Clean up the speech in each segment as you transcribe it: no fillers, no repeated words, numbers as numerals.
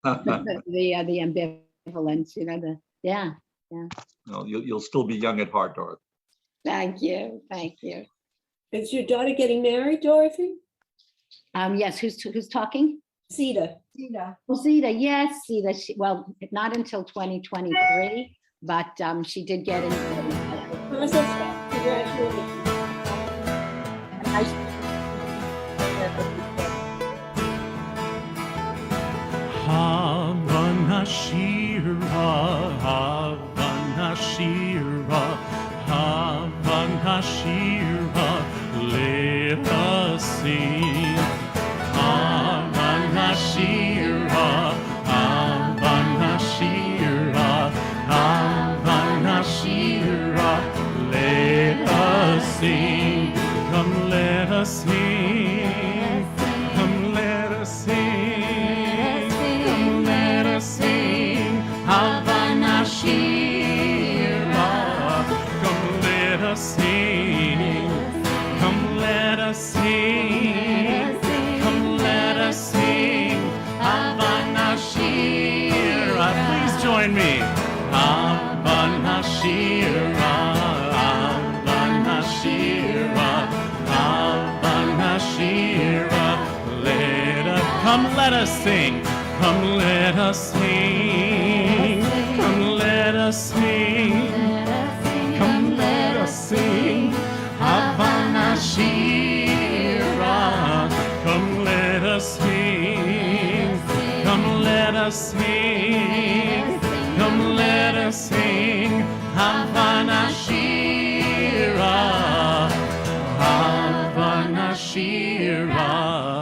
the ambivalence, yeah. No, you'll still be young at heart, Dorothy. Thank you. Is your daughter getting married, Dorothy? Yes, who's talking? Zita. Well, Zita, yes, Zita. Well, not until 2023, but she did get engaged. Congratulations. Hava Nashira, Hava Nashira, Hava Nashira, let us sing. Hava Nashira, Hava Nashira, Hava Nashira, let us sing. Come, let us sing. Come, let us sing. Come, let us sing. Hava Nashira. Come, let us sing. Come, let us sing. Come, let us sing. Hava Nashira. Please join me. Hava Nashira. Hava Nashira. Hava Nashira. Come, let us sing. Come, let us sing. Come, let us sing. Come, let us sing. Hava Nashira. Come, let us sing. Come, let us sing. Come, let us sing. Hava Nashira. Hava Nashira.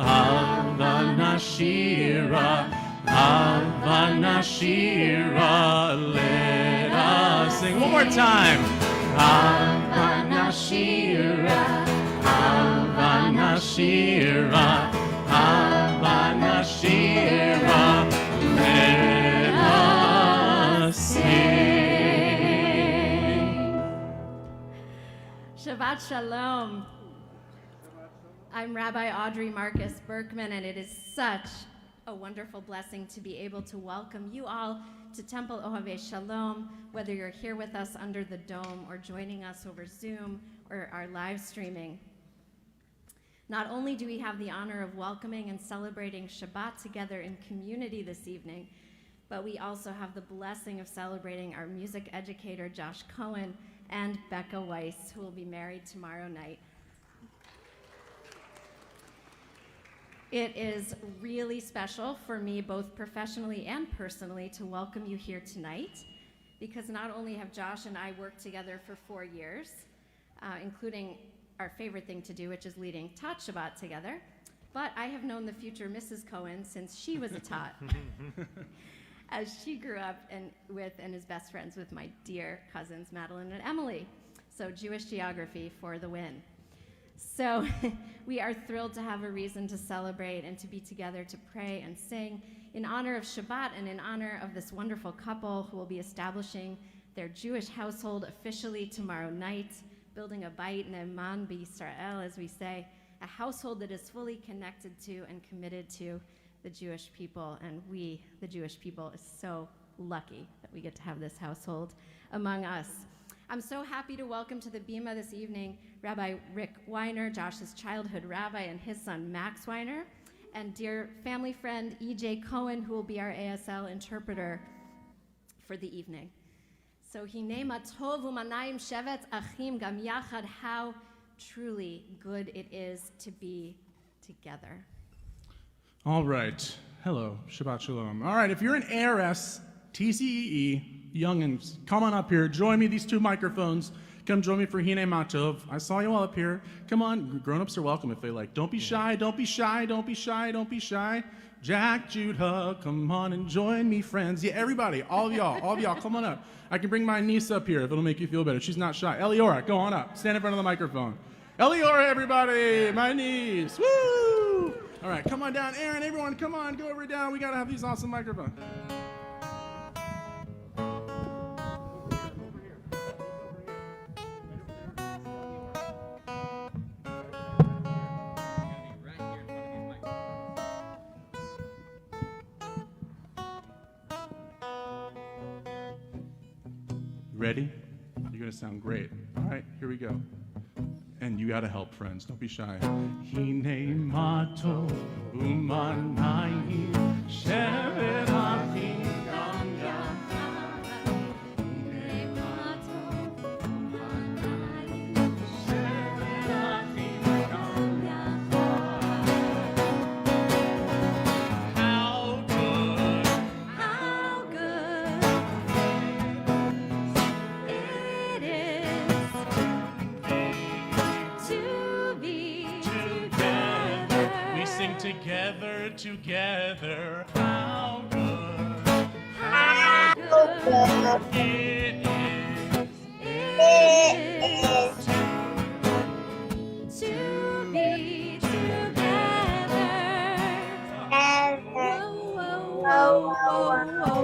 Hava Nashira. Hava Nashira. Let us sing one more time. Hava Nashira. Hava Nashira. Hava Nashira. Let us sing. Shabbat Shalom. I'm Rabbi Audrey Marcus Berkman, and it is such a wonderful blessing to be able to welcome you all to Temple Ohabei Shalom, whether you're here with us under the dome or joining us over Zoom or our live streaming. Not only do we have the honor of welcoming and celebrating Shabbat together in community this evening, but we also have the blessing of celebrating our music educator, Josh Cohen, and Becca Weiss, who will be married tomorrow night. It is really special for me, both professionally and personally, to welcome you here tonight, because not only have Josh and I worked together for 4 years, including our favorite thing to do, which is leading Tot Shabbat together, but I have known the future Mrs. Cohen since she was a Tot, as she grew up and is best friends with my dear cousins, Madeline and Emily. So Jewish geography for the win. So we are thrilled to have a reason to celebrate and to be together to pray and sing in honor of Shabbat and in honor of this wonderful couple who will be establishing their Jewish household officially tomorrow night, building a Beit Ne'eman B'Yisrael, as we say, a household that is fully connected to and committed to the Jewish people. And we, the Jewish people, is so lucky that we get to have this household among us. I'm so happy to welcome to the Bima this evening Rabbi Rick Weiner, Josh's childhood rabbi, and his son Max Weiner, and dear family friend E.J. Cohen, who will be our ASL interpreter for the evening. So Hinei matov u'manayim shevet achim gam yachad, how truly good it is to be together. All right. Hello, Shabbat Shalom. All right, if you're an ARS, TCEE, youngins, come on up here. Join me, these two microphones. Come join me for Hinei Matov. I saw you all up here. Come on, grown-ups are welcome if they like. Don't be shy, don't be shy, don't be shy, don't be shy. Jack, Judah, come on and join me, friends. Yeah, everybody, all of y'all, come on up. I can bring my niece up here if it'll make you feel better. She's not shy. Eliora, go on up. Stand in front of the microphone. Eliora, everybody, my niece. Woo! All right, come on down. Aaron, everyone, come on, go over down. We got to have these awesome microphones. Ready? You're gonna sound great. All right, here we go. And you gotta help, friends. Don't be shy. Hine mato umanai shevet achim gam yachad. Hine mato umanai shevet achim gam yachad. How good it is to be together. We sing together. How good it is to be together. Whoa, whoa, whoa, whoa.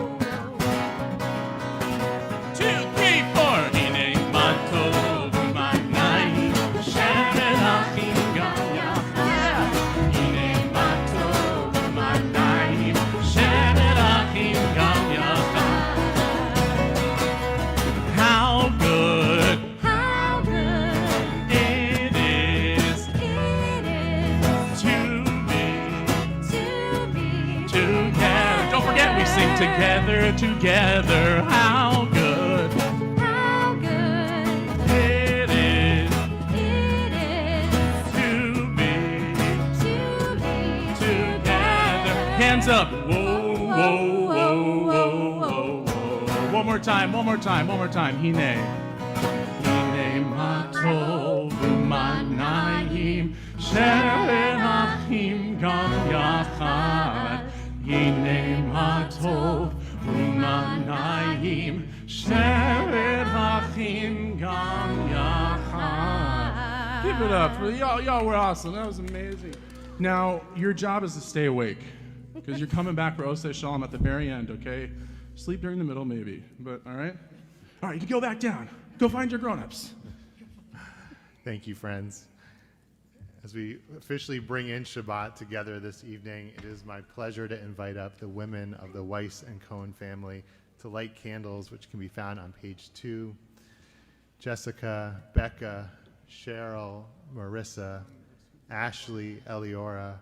2, 3, 4. Hine matov umanai shevet achim gam yachad. Hine matov umanai shevet achim gam yachad. How good it is to be together. Don't forget, we sing together. How good it is to be together. Hands up. Whoa, whoa, whoa, whoa, whoa. One more time. Hine matov umanayim shevet achim gam yachad. Hine matov umanayim shevet achim gam yachad. Give it up for y'all. Y'all were awesome. That was amazing. Now, your job is to stay awake because you're coming back for Oseh Shalom at the very end, okay? Sleep during the middle, maybe, but all right? All right, you can go back down. Go find your grown-ups. Thank you, friends. As we officially bring in Shabbat together this evening, it is my pleasure to invite up the women of the Weiss and Cohen family to light candles, which can be found on page 2. Jessica, Becca, Cheryl, Marissa, Ashley, Eliora,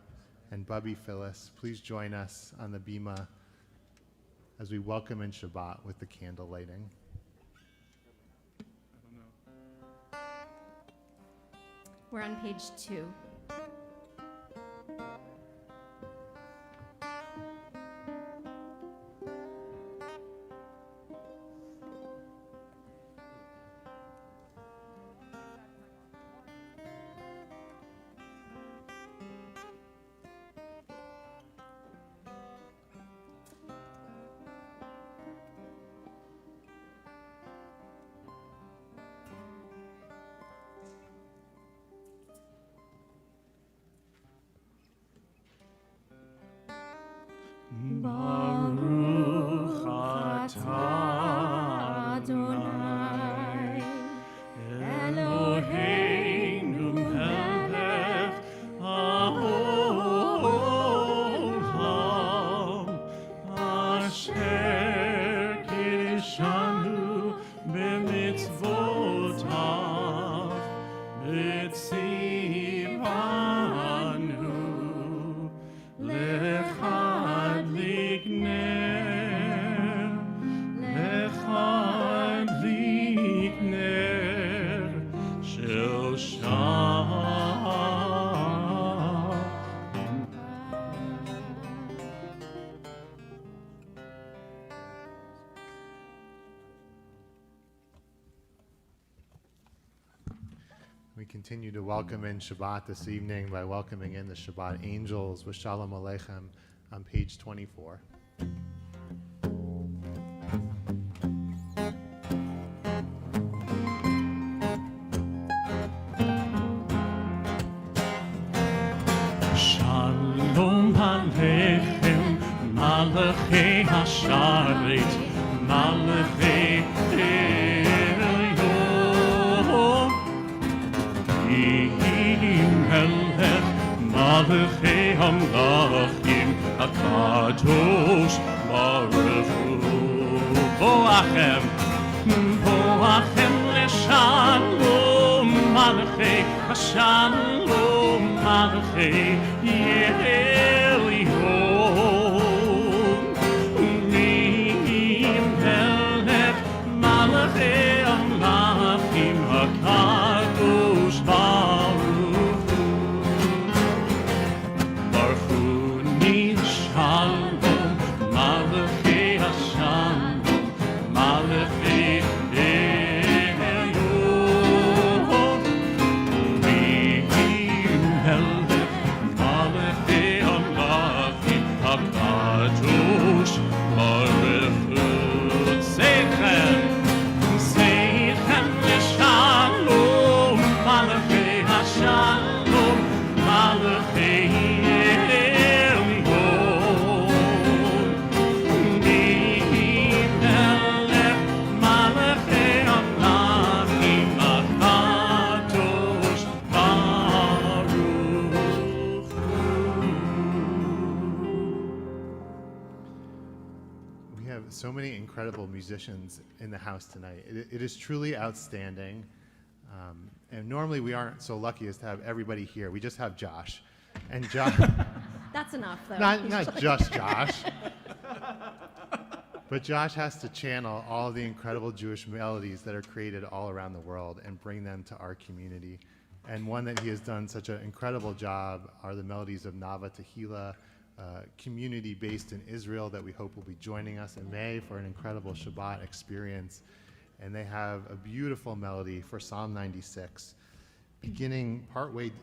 and Bubby Phyllis, please join us on the bima as we welcome in Shabbat with the candle lighting. We're on page 2. Baruch atah Adonai Eloheinu melech haolam asher kiddushanu b'mitzvotav b'tzivanu lechad likner shel shalom. We continue to welcome in Shabbat this evening by welcoming in the Shabbat angels with Shalom Aleichem on page 24. Shalom Aleichem, Malachei Hasharet, Malachei Elyon. Melech, Malachei Hamlachim, Akadosh Baruch Hu. Boachem, Lachem leshalom malachei Shalom malachei Elyon Melech malachei Malachim HaKadosh Baruch Barchuni Shalom malachei Shalom malachei So many incredible musicians in the house tonight. It is truly outstanding. And normally we aren't so lucky as to have everybody here. We just have Josh. And Josh, That's enough, though. not just Josh, but Josh has to channel all of the incredible Jewish melodies that are created all around the world and bring them to our community. And one that he has done such an incredible job are the melodies of Nava Tehillah, community based in Israel that we hope will be joining us in May for an incredible Shabbat experience. And they have a beautiful melody for Psalm 96, beginning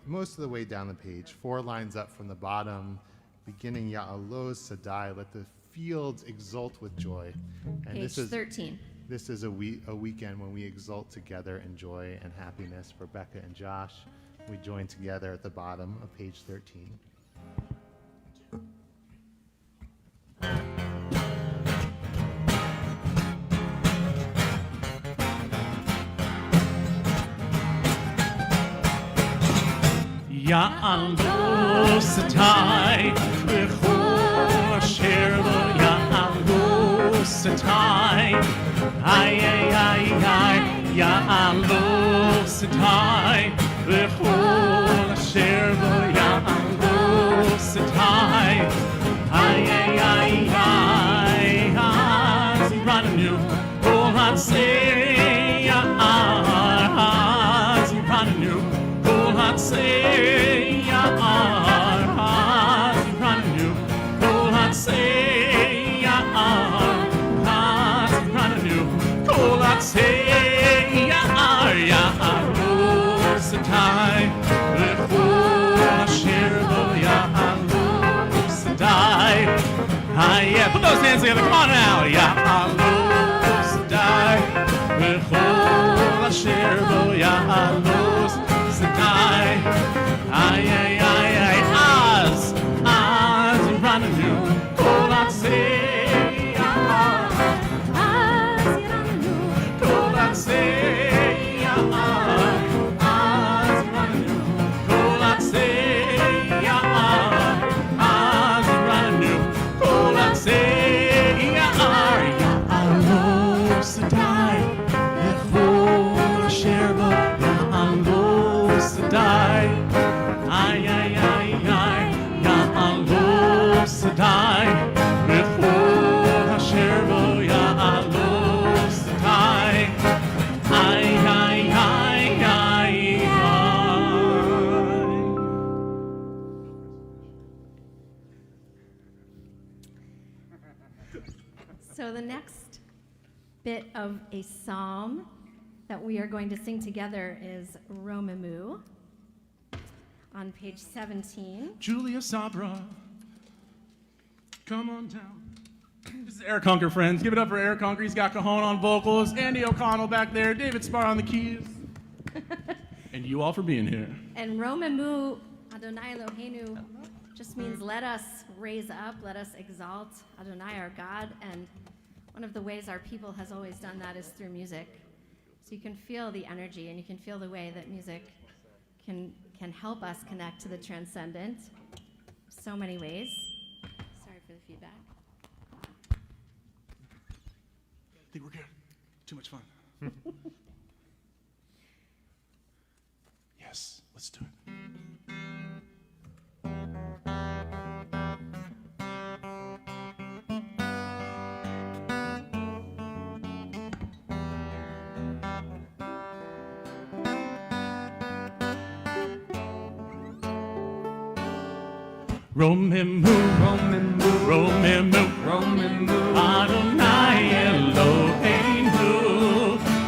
most of the way down the page, 4 lines up from the bottom, beginning Ya'aloz Sadai, let the fields exult with joy. And Page 13. This is a weekend when we exult together in joy and happiness. Rebecca and Josh, we join together at the bottom of page 13. Ya'alo Satai B'chol Asher Lo Ya'alo Satai Ay ay ay ay Ya'alo Satai B'chol Asher Lo Ya'alo Satai Ay ay ay ay Ziranu Kol Hatzei Ya'ar Ziranu Kol Hatzei Yeah, put those hands together. Come on now. Ya'alo Sadai B'chol Asher Bo Ya'alo Sadai. Ay ay ay ay. Az Yiranu Kol Hatzei Ya'ar. Az Yiranu Kol Hatzei Ya'ar. Az Yiranu Kol Hatzei Ya'ar. Az Yiranu Kol Hatzei Ya'ar. Ya'alo Sadai B'chol Asher Bo Ya'alo Sadai. Ay ay ay ay. Ya'alo Sadai B'chol Asher Bo Ya'alo Sadai. Ay ay ay ay ay. So the next bit of a psalm that we are going to sing together is Romemu on page 17. Julia Sabra, come on down. This is Eric Hunker, friends. Give it up for Eric Hunker. He's got Cajon on vocals, Andy O'Connell back there, David Spar on the keys. And you all for being here. And Romemu Adonai Eloheinu just means let us raise up, let us exalt Adonai our God. And one of the ways our people has always done that is through music. So you can feel the energy and you can feel the way that music can help us connect to the transcendent. So many ways. Sorry for the feedback. I think we're good. Too much fun. Yes, let's do it. Romemu, Romemu, Romemu, Romemu, Adonai Eloheinu,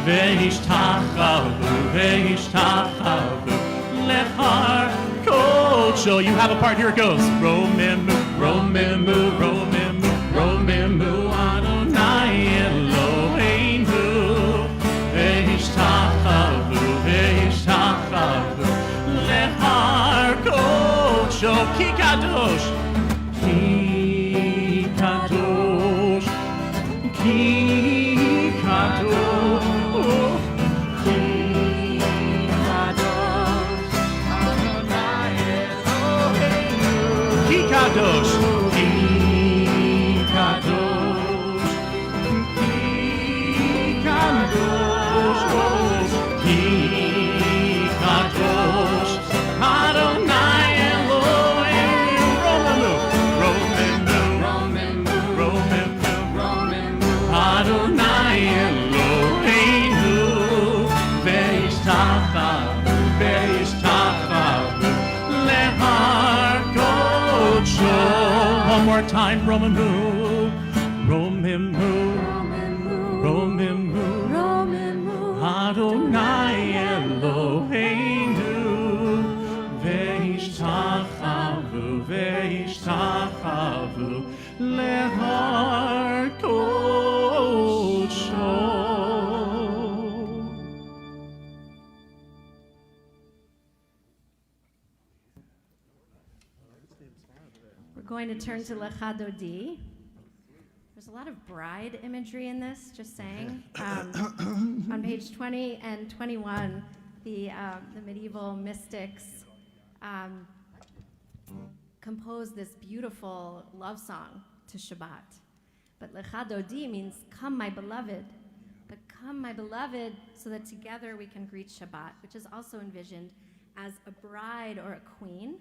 ve'ishtachavu, ve'ishtachavu, lechar kodsho. You have a part, here it goes. Romemu, Romemu, Romemu, Romemu, Adonai Eloheinu, ve'ishtachavu, ve'ishtachavu, lechar kodsho. Ki kadosh, ki kadosh, ki kadosh, ki kadosh, Adonai Eloheinu. Ki kadosh, ki kadosh, ki kadosh, ki kadosh, Adonai Eloheinu. Romemu, Romemu, Romemu, Romemu, Adonai Eloheinu, ve'ishtachavu, ve'ishtachavu, lehar kodsho. One more time, Romemu, Romemu, Romemu, Romemu, Adonai Eloheinu, ve'ishtachavu, ve'ishtachavu, lehar kodsho. We're going to turn to Lecha Dodi. There's a lot of bride imagery in this, just saying. On page 20 and 21, the medieval mystics composed this beautiful love song to Shabbat. But Lecha Dodi means, come my beloved. But come my beloved, so that together we can greet Shabbat, which is also envisioned as a bride or a queen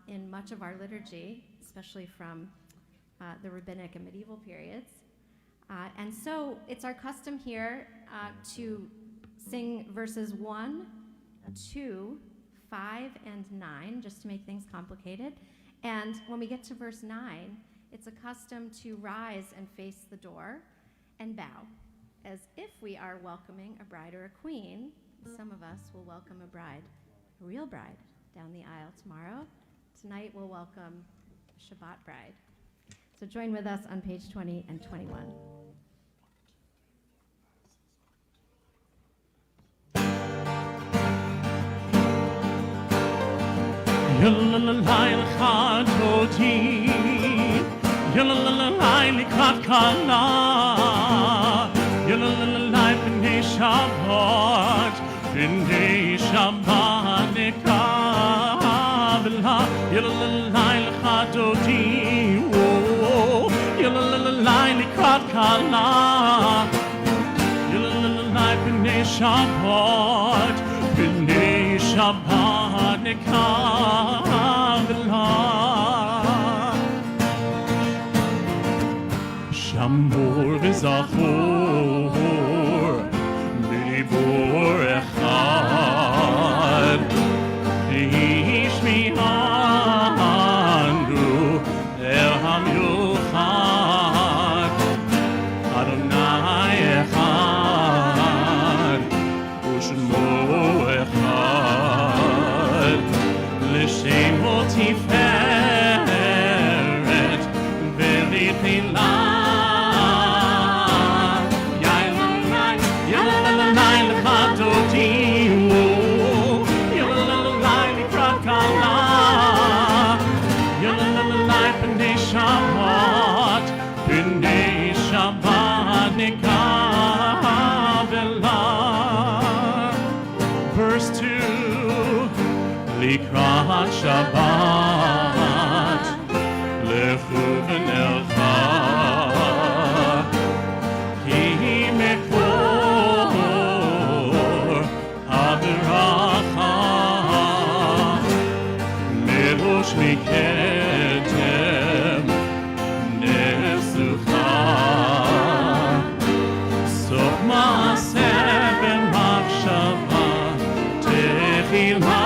in much of our liturgy, especially from the rabbinic and medieval periods. And so it's our custom here to sing verses 1, 2, 5, and 9, just to make things complicated. And when we get to verse 9, it's a custom to rise and face the door and bow, as if we are welcoming a bride or a queen. Some of us will welcome a bride, a real bride, down the aisle tomorrow. Tonight we'll welcome a Shabbat bride. So join with us on page 20 and 21. Yalalai l'chad odi, yalalai l'chad kala, yalalai b'nei Shabbat, b'nei Shabbat nekabla, yalalai l'chad odi, yalalai l'chad kala, yalalai b'nei Shabbat, b'nei Shabbat nekabla. Shamor v'zachor b'dibur echad, ish mi'anu el ha'miuchad, Adonai echad u'shmo echad, l'shemo tiferet v'lithilah. Shabbat, b'nei Shabbat nekabla. Verse 2, Likrat Shabbat. מקדם נסוכה סוף מעשה במחשבה תחילה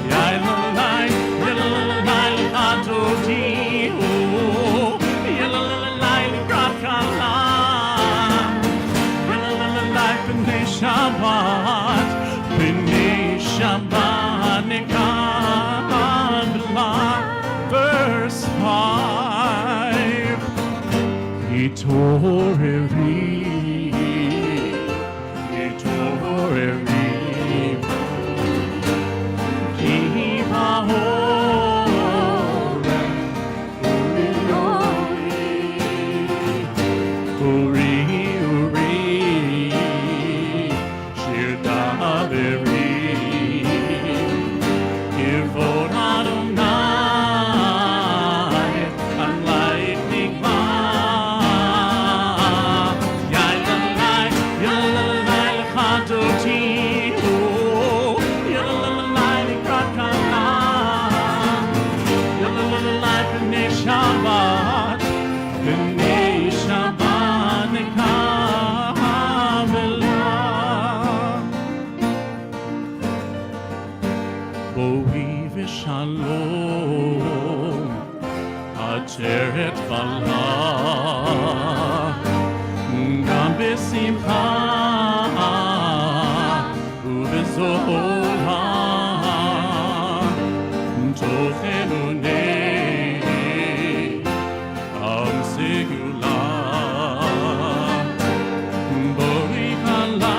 יללי יללי לך תודיעו יללי לקראת קלה יללי פני שבת Verse 5 Itoreri Kiva Uri Shir Daveri Kivod Adonai and lightning fire Yalalai Lechadotinu Yalalai Likrat Kala Yalalai B'nei Shabbat B'nei Shabbat Nekabelah Boi v'shalom Ateret chala Gam b'simcha U'b'zola Tochenu nei Am segula Boi chala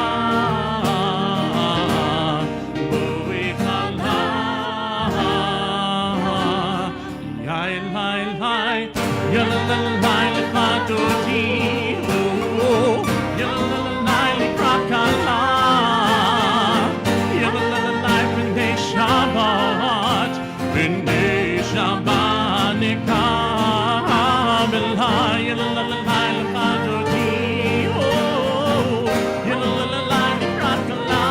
Yalalai Lechadotinu Yalalai Likrat Kala Yalalai B'nei Shabbat B'nei Shabbat Nekabelah Yalalai Lechadotinu Yalalai Likrat Kala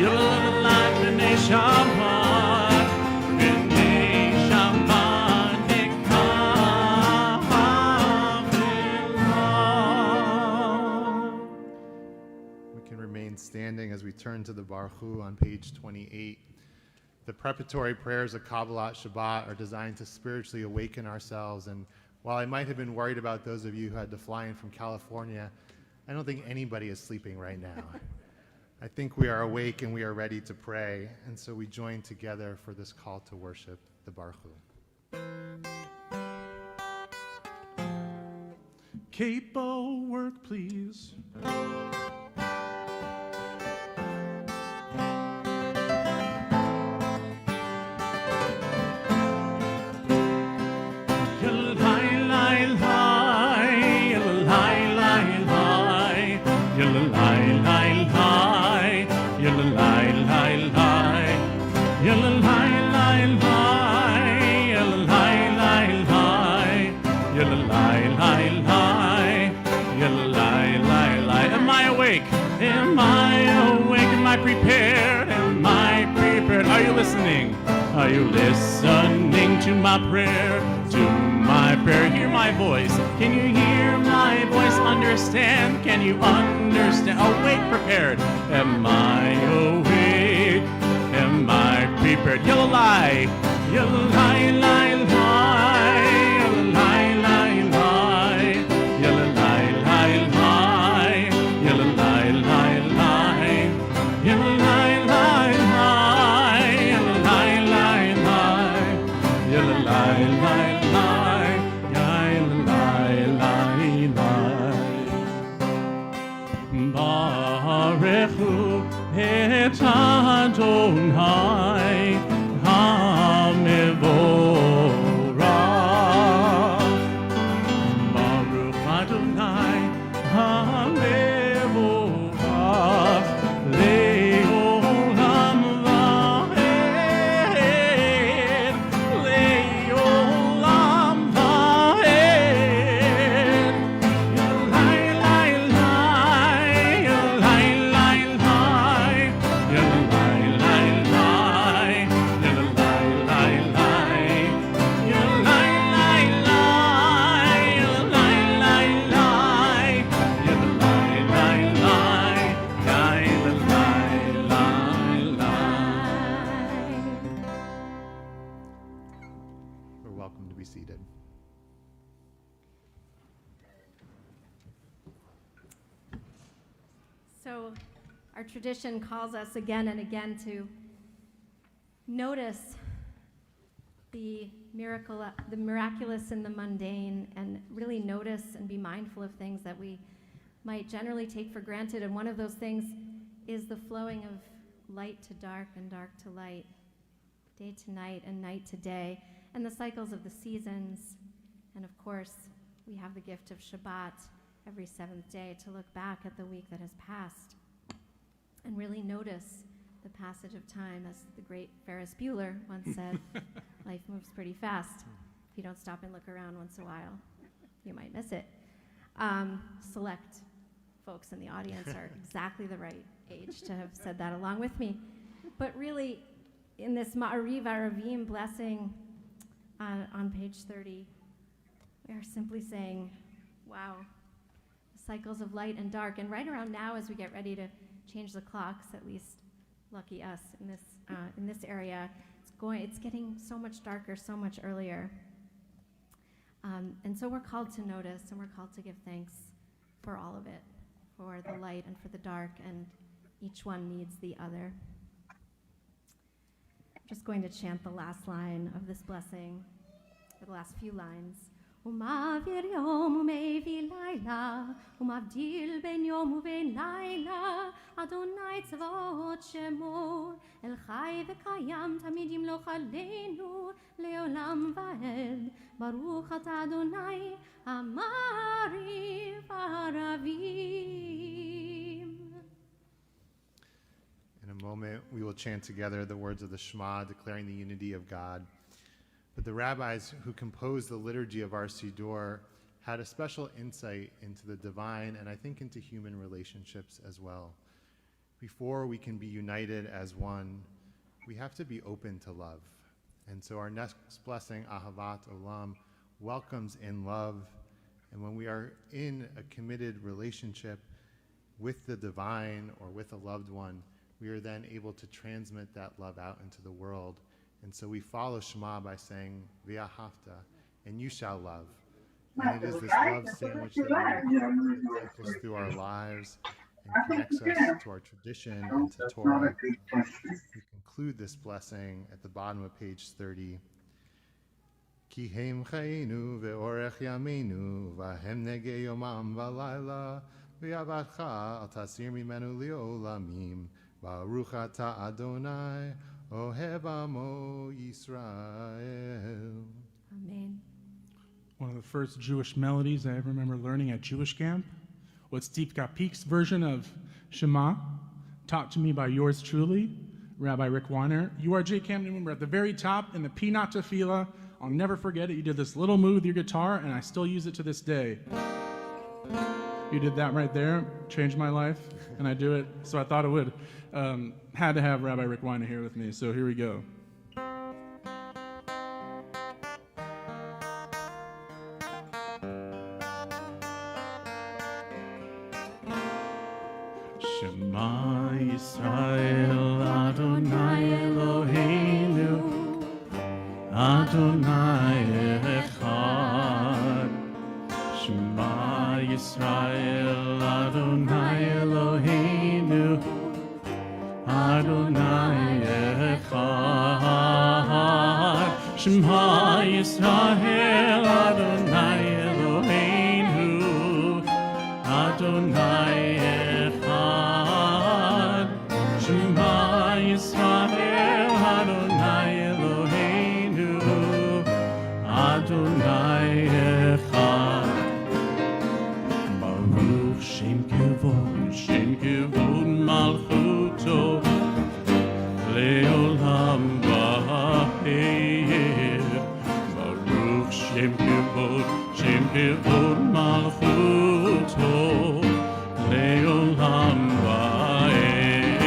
Yalalai B'nei Shabbat B'nei Shabbat Nekabelah. We can remain standing as we turn to the Baruch Hu on page 28. The preparatory prayers of Kabbalat Shabbat are designed to spiritually awaken ourselves. And while I might have been worried about those of you who had to fly in from California, I don't think anybody is sleeping right now. I think we are awake and we are ready to pray. And so we join together for this call to worship, the Baruch Hu. Capo work, please. Am I awake? Am I awake? Am I prepared? Am I prepared? Are you listening? Are you listening to my prayer? To my prayer? Hear my voice. Can you hear my voice? Understand? Can you understand? Awake, prepared. Am I awake? Am I prepared? Yellow lie. Yellow lie, lie, lie. Yellow lie, lie, lie. Yellow lie, lie, lie. Yellow lie, lie, lie. Yellow lie, lie, lie. Yellow lie, lie, lie. Yellow lie, lie, lie. Yellow lie, lie, lie. Baruch Hu et Adonai HaMevorach. Baruch Adonai HaMevorach Le'olam va'ed. Le'olam va'ed. Yelai, lai, lai. Yelai, lai, lai. Yelai, lai, lai. Our tradition calls us again and again to notice the miraculous in the mundane, and really notice and be mindful of things that we might generally take for granted. And one of those things is the flowing of light to dark and dark to light, day to night and night to day, and the cycles of the seasons. And of course, we have the gift of Shabbat every seventh day to look back at the week that has passed and really notice the passage of time. As the great Ferris Bueller once said, life moves pretty fast. If you don't stop and look around once in a while, you might miss it. Select folks in the audience are exactly the right age to have said that along with me. But really, in this Ma'ariv Aravim blessing on page 30, we are simply saying, wow, the cycles of light and dark. And right around now, as we get ready to change the clocks, at least lucky us in this area, it's getting so much darker, so much earlier. And so we're called to notice, and we're called to give thanks for all of it, for the light and for the dark, and each one needs the other. I'm just going to chant the last line of this blessing, or the last few lines. ומעביר יום ומביא לילה, ומבדיל בין יום ובין לילה, אדוני צבאות שמו, אל חי וקיים תמיד ימלוך עלינו, לעולם ועד. ברוך אתה אדוני, המעריב ערבים. In a moment, we will chant together the words of the Shema, declaring the unity of God. But the rabbis who composed the liturgy of our Siddur had a special insight into the divine and I think into human relationships as well. Before we can be united as one, we have to be open to love. And so our next blessing, Ahavat Olam, welcomes in love. And when we are in a committed relationship with the divine or with a loved one, we are then able to transmit that love out into the world. And so we follow Shema by saying, V'ahavta, and you shall love. And it is this love sandwich that takes us through our lives and connects us to our tradition and to Torah. We conclude this blessing at the bottom of page 30. Ki hem chayinu ve'orech yameinu v'hem negei yomam v'layla v'yavatcha al tasir mimenu li'olamim baruch ata Adonai Oheb Amo Yisrael. Amen. One of the first Jewish melodies I ever remember learning at Jewish camp was Steve Peek's version of Shema, taught to me by yours truly, Rabbi Rick Weiner. You are J. Camp Newman. We're at the very top in the Pinat Tefillah. I'll never forget it. You did this little move with your guitar, and I still use it to this day. You did that right there, changed my life, and I do it, so I thought it would. Had to have Rabbi Rick Weiner here with me, so here we go. Shema Yisrael Adonai Eloheinu Adonai Echad. Shema Yisrael Adonai Eloheinu Adonai Echad. Shema Yisrael Adonai Eloheinu Adonai Echad. Shema Yisrael Adonai Eloheinu Adonai Echad. Baruch Shem Kevod Malchuto Leolam Va'ed. Baruch Shem Kevod Malchuto Leolam Va'ed.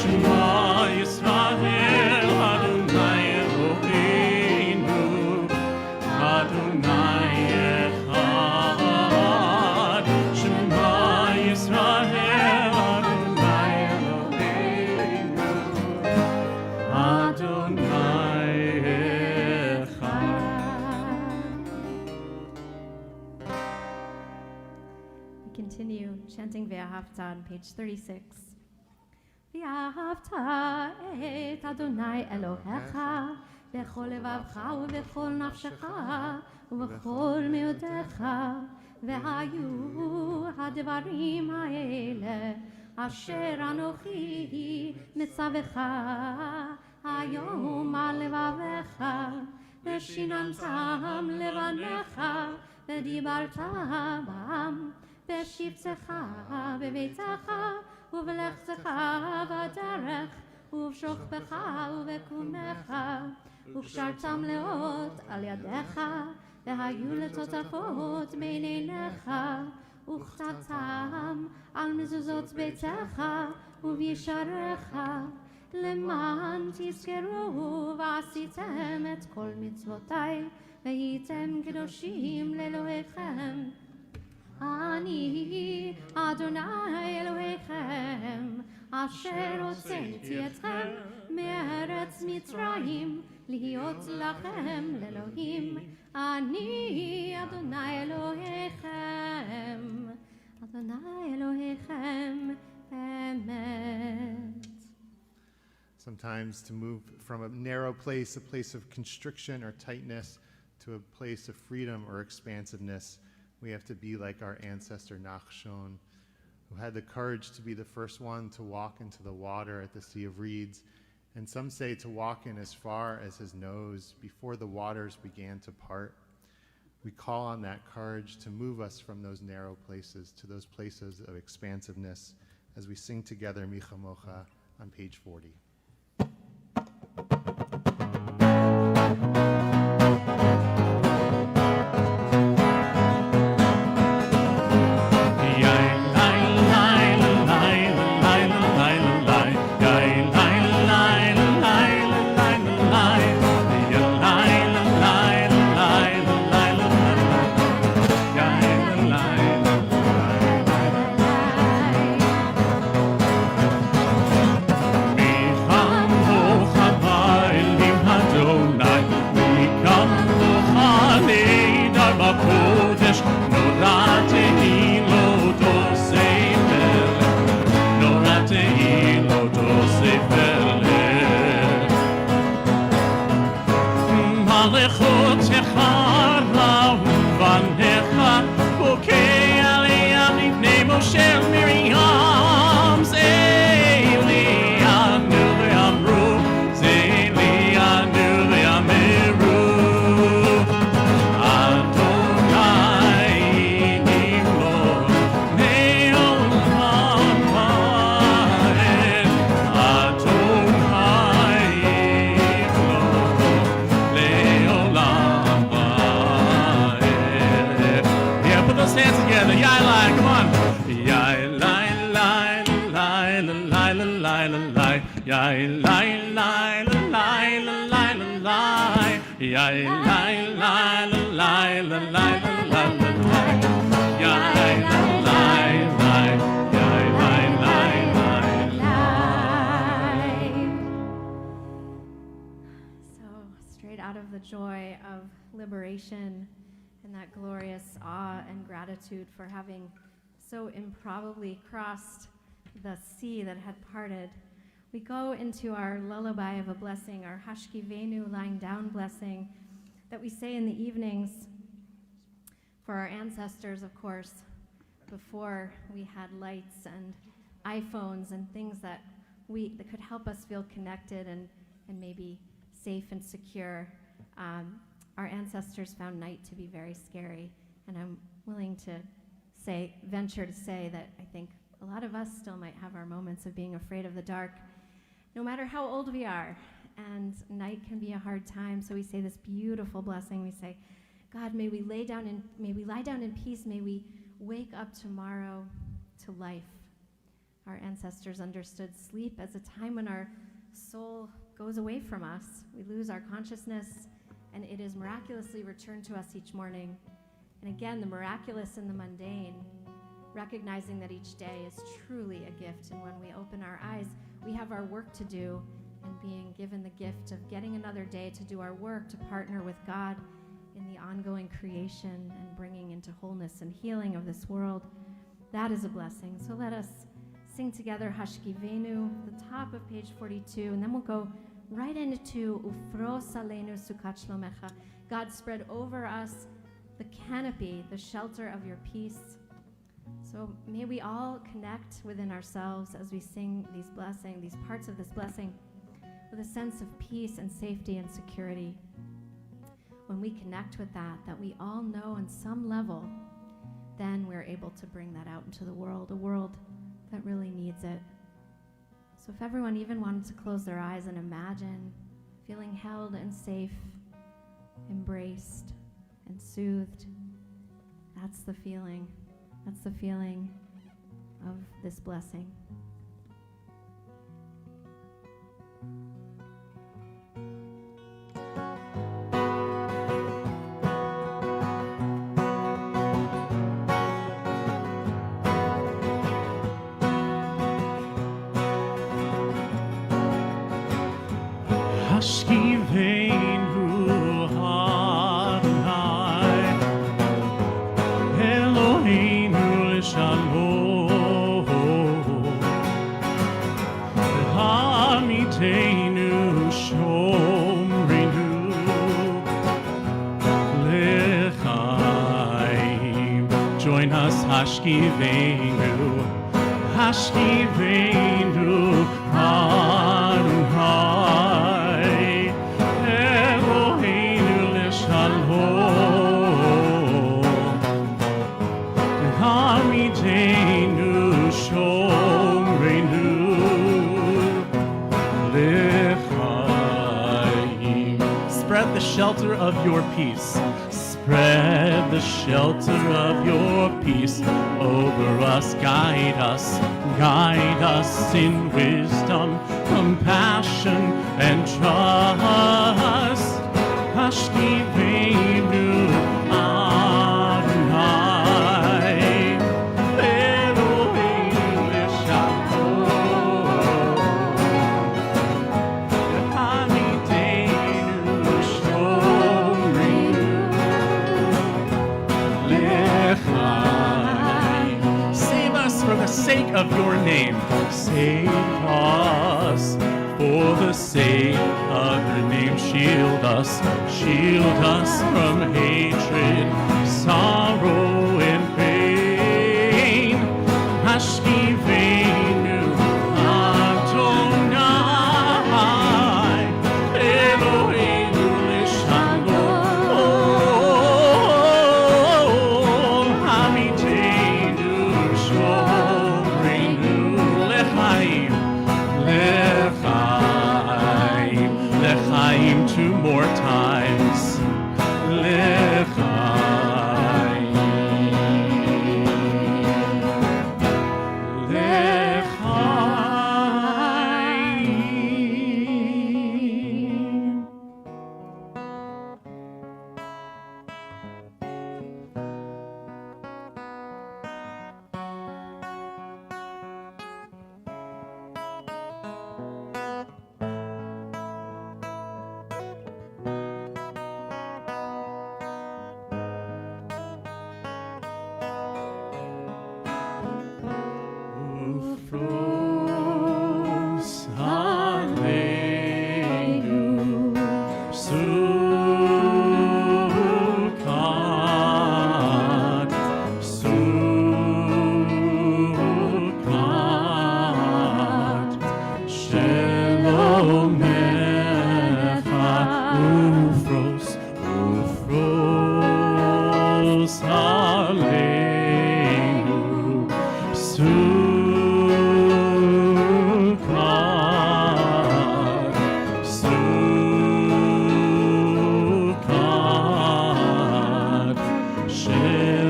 Shema Yisrael Adonai Eloheinu Adonai Echad. Shema Yisrael Adonai Eloheinu Adonai Echad. chanting Ve'ahavta on page 36. Ve'ahavta et Adonai Elohecha bechol levavcha ubechol nafshecha ubechol meodecha ve'hayu hadvarim ha'ele asher anochi mitzavecha hayom al levavecha ve'shinantam levanecha ve'dibarta bam ve'shivtzecha bebeitecha ובלכתך בדרך, ובשוכבך ובקומך, וקשרתם לאות על ידיך, והיו לטוטפות בין עיניך, וכתבתם על מזוזות ביתך ובישריך, למען תזכרו ועשיתם את כל מצוותיי, והייתם קדושים לאלוהיכם. אני אדוני אלוהיכם, אשר הוצאתי אתכם מארץ מצרים, להיות לכם לאלוהים. אני אדוני אלוהיכם, אדוני אלוהיכם באמת. Sometimes to move from a narrow place, a place of constriction or tightness, to a place of freedom or expansiveness, we have to be like our ancestor Nachshon, who had the courage to be the first one to walk into the water at the Sea of Reeds, and some say to walk in as far as his nose before the waters began to part. We call on that courage to move us from those narrow places to those places of expansiveness as we sing together Micha Mocha on page 40. For having so improbably crossed the sea that had parted. We go into our lullaby of a blessing, our Hashkivenu lying down blessing that we say in the evenings for our ancestors, of course, before we had lights and iPhones and things that could help us feel connected and maybe safe and secure. Our ancestors found night to be very scary, and I'm willing to venture to say that I think a lot of us still might have our moments of being afraid of the dark, no matter how old we are. And night can be a hard time, so we say this beautiful blessing. We say, God, may we lie down in peace. May we wake up tomorrow to life. Our ancestors understood sleep as a time when our soul goes away from us. We lose our consciousness, and it is miraculously returned to us each morning. And again, the miraculous and the mundane, recognizing that each day is truly a gift. And when we open our eyes, we have our work to do, and being given the gift of getting another day to do our work, to partner with God in the ongoing creation and bringing into wholeness and healing of this world. That is a blessing. So let us sing together Hashkivenu, the top of page 42, and then we'll go right into Ufros Aleinu Sukat Shlomecha. God, spread over us the canopy, the shelter of your peace. So may we all connect within ourselves as we sing these blessings, these parts of this blessing, with a sense of peace and safety and security. When we connect with that we all know on some level, then we're able to bring that out into the world, a world that really needs it. So if everyone even wanted to close their eyes and imagine feeling held and safe, embraced and soothed, that's the feeling. That's the feeling of this blessing. Hashkivenu Adonai, Eloheinu l'shalom, V'hamitenu shomrenu l'chaim. Join us, Hashkivenu, Hashkivenu Adonai, Eloheinu l'shalom, V'hamitenu shomrenu l'chaim. Spread the shelter of your peace. Spread the shelter of your peace over us. Guide us in wisdom, compassion, and trust. Hashkivenu Adonai, Eloheinu l'shalom, V'hamitenu shomrenu l'chaim. Save us for the sake of your name. Save us for the sake of your name. Shield us from hatred, sorrow, and pain. Hashkivenu Adonai, Eloheinu l'shalom, Hamitenu shomrenu l'chaim, l'chaim 2 more times, l'chaim, l'chaim. Ufros Aleinu Sukat, Shalomecha. Ufros Aleinu Sukat, Shalomecha.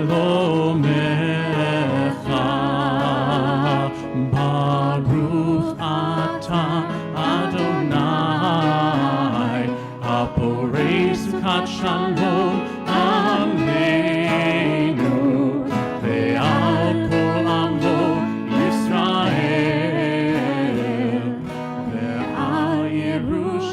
Baruch atah Adonai, Aporei Sukat Shalom Aleinu, Ve'al kol amo Yisrael, Ve'al Yerushalayim.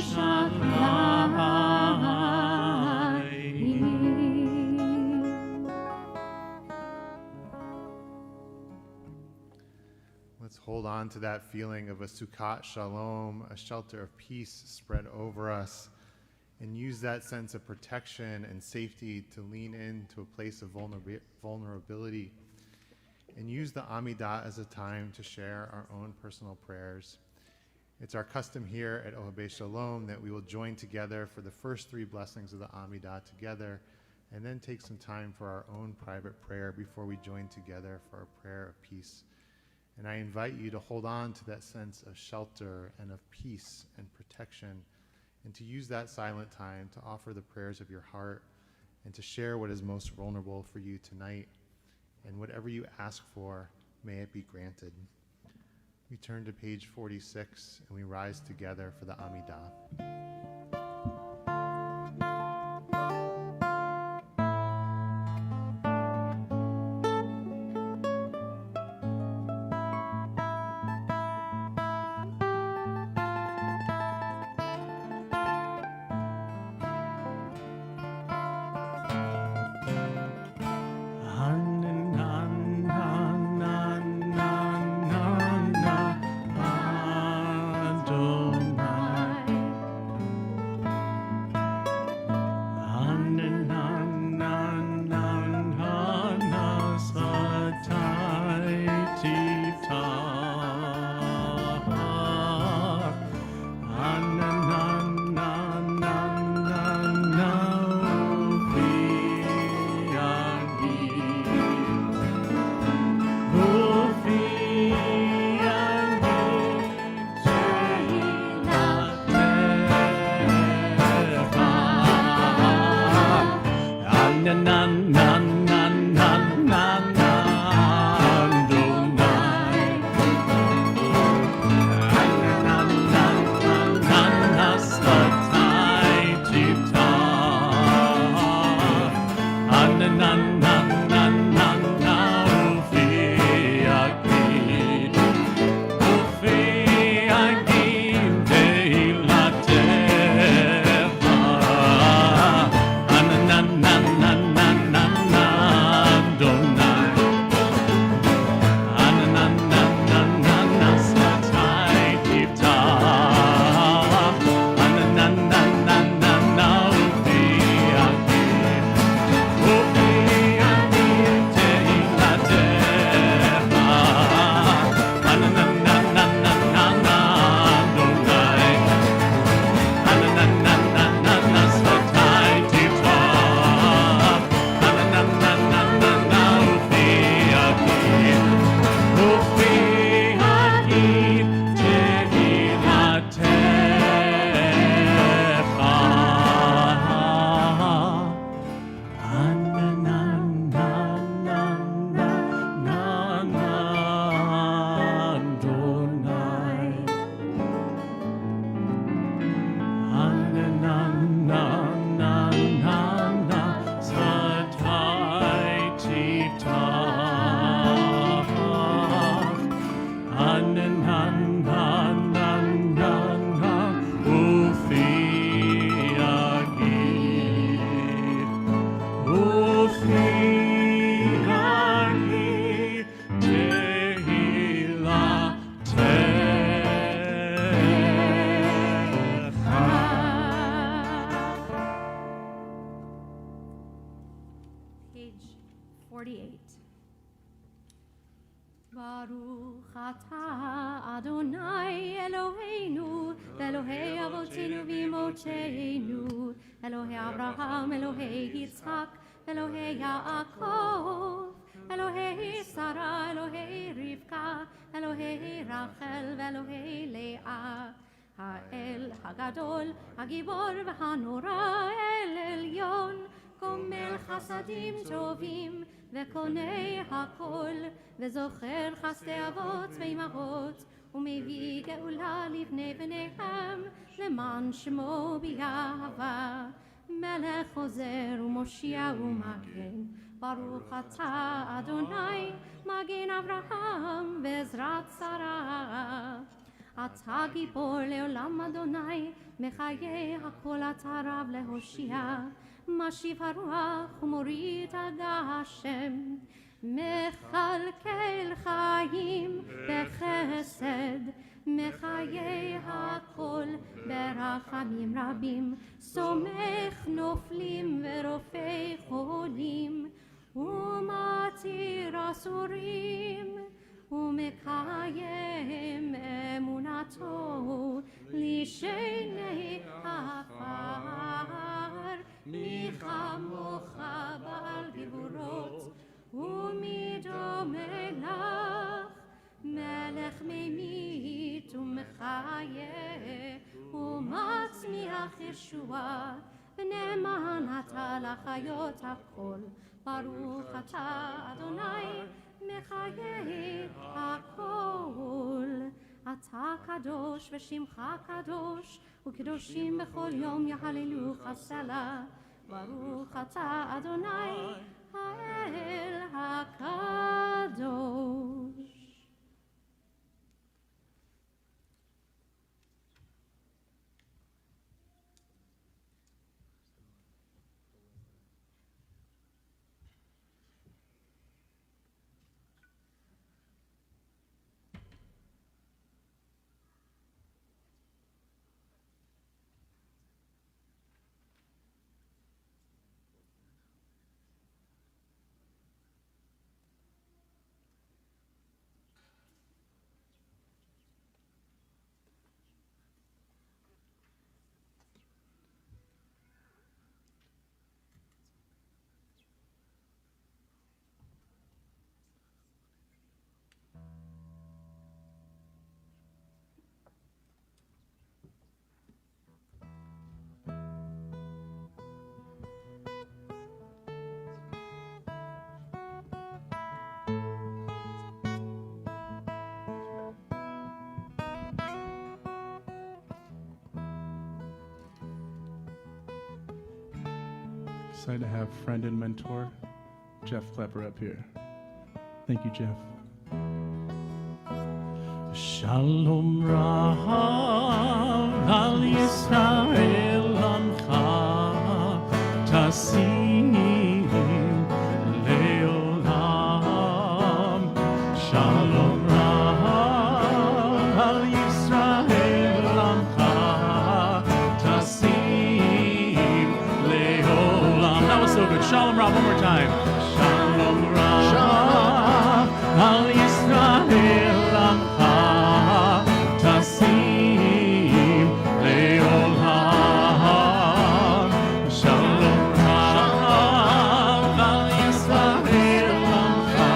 on to that feeling of a Sukkot Shalom, a shelter of peace spread over us, and use that sense of protection and safety to lean into a place of vulnerability, and use the Amidah as a time to share our own personal prayers. It's our custom here at Ohabei Shalom that we will join together for the first 3 blessings of the Amidah together, and then take some time for our own private prayer before we join together for a prayer of peace. And I invite you to hold on to that sense of shelter and of peace and protection, and to use that silent time to offer the prayers of your heart and to share what is most vulnerable for you tonight. And whatever you ask for, may it be granted. We turn to page 46 and we rise together for the Amidah. Page 48. Baruch atah Adonai Eloheinu, Elohei Avotenu v'Imotenu, Elohei Abraham, Elohei Yitzchak, Elohei Yaakov, Elohei Sarah, Elohei Rivka, Elohei Rachel, Elohei Leah. האל הגדול, הגיבור והנורא, אל עליון, גומל חסדים טובים וקונה הכל, וזוכר חסדי אבות ואימהות, ומביא גאולה לבני בניהם, למען שמו ביהבה. מלך עוזר ומושיע ומגן, ברוך אתה אדוני, מגן אברהם ועזרת שרה. אתה גיבור לעולם אדוני, מחיה הכל אתה רב להושיע, משיב הרוח ומוריד הגשם. מכלכל חיים בחסד, מחיי הכל ברחמים רבים, סומך נופלים ורופא חולים, ומתיר אסורים, ומקיים אמונתו לשני עפר. מי כמוך בעל גבורות, ומי דומה לך, מלך ממית ומחיה, ומצמיח ישועה, ונאמן אתה לחיות הכל. ברוך אתה אדוני מחיי הכל. אתה קדוש ושמך קדוש, וקדושים בכל יום יהללוך סלה. ברוך אתה אדוני האל הקדוש. Excited to have friend and mentor Jeff Klepper up here. Thank you, Jeff. Shalom Rav al Yisrael Amcha Tasim Leolam. Shalom Rav al Yisrael Amcha Tasim Leolam. That was so good. Shalom Rav, one more time. Shalom Rav al Yisrael Amcha Tasim Leolam. Shalom Rav al Yisrael Amcha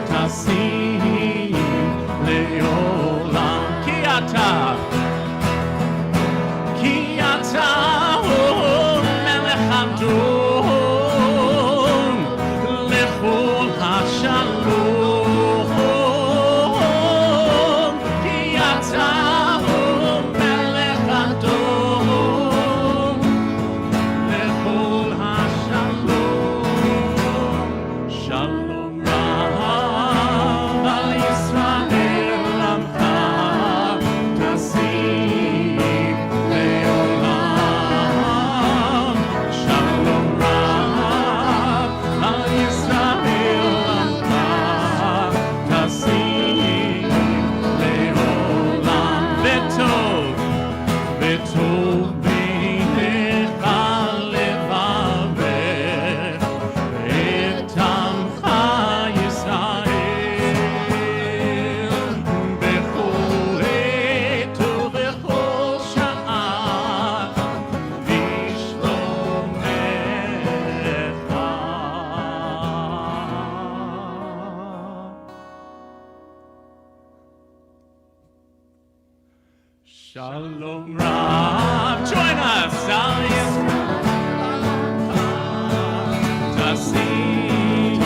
Tasim Leolam. Ki ata melech hadon lechol hashalom. Ki ata melech hadon lechol hashalom. Shalom Rav al Yisrael Amcha Tasim Leolam. Shalom Rav al Yisrael Amcha Tasim Leolam. V'tov b'necha levaver et amcha Yisrael b'chol עת ובכל שעה בשלומך. Shalom Rav, join us. Al Yisrael Tasim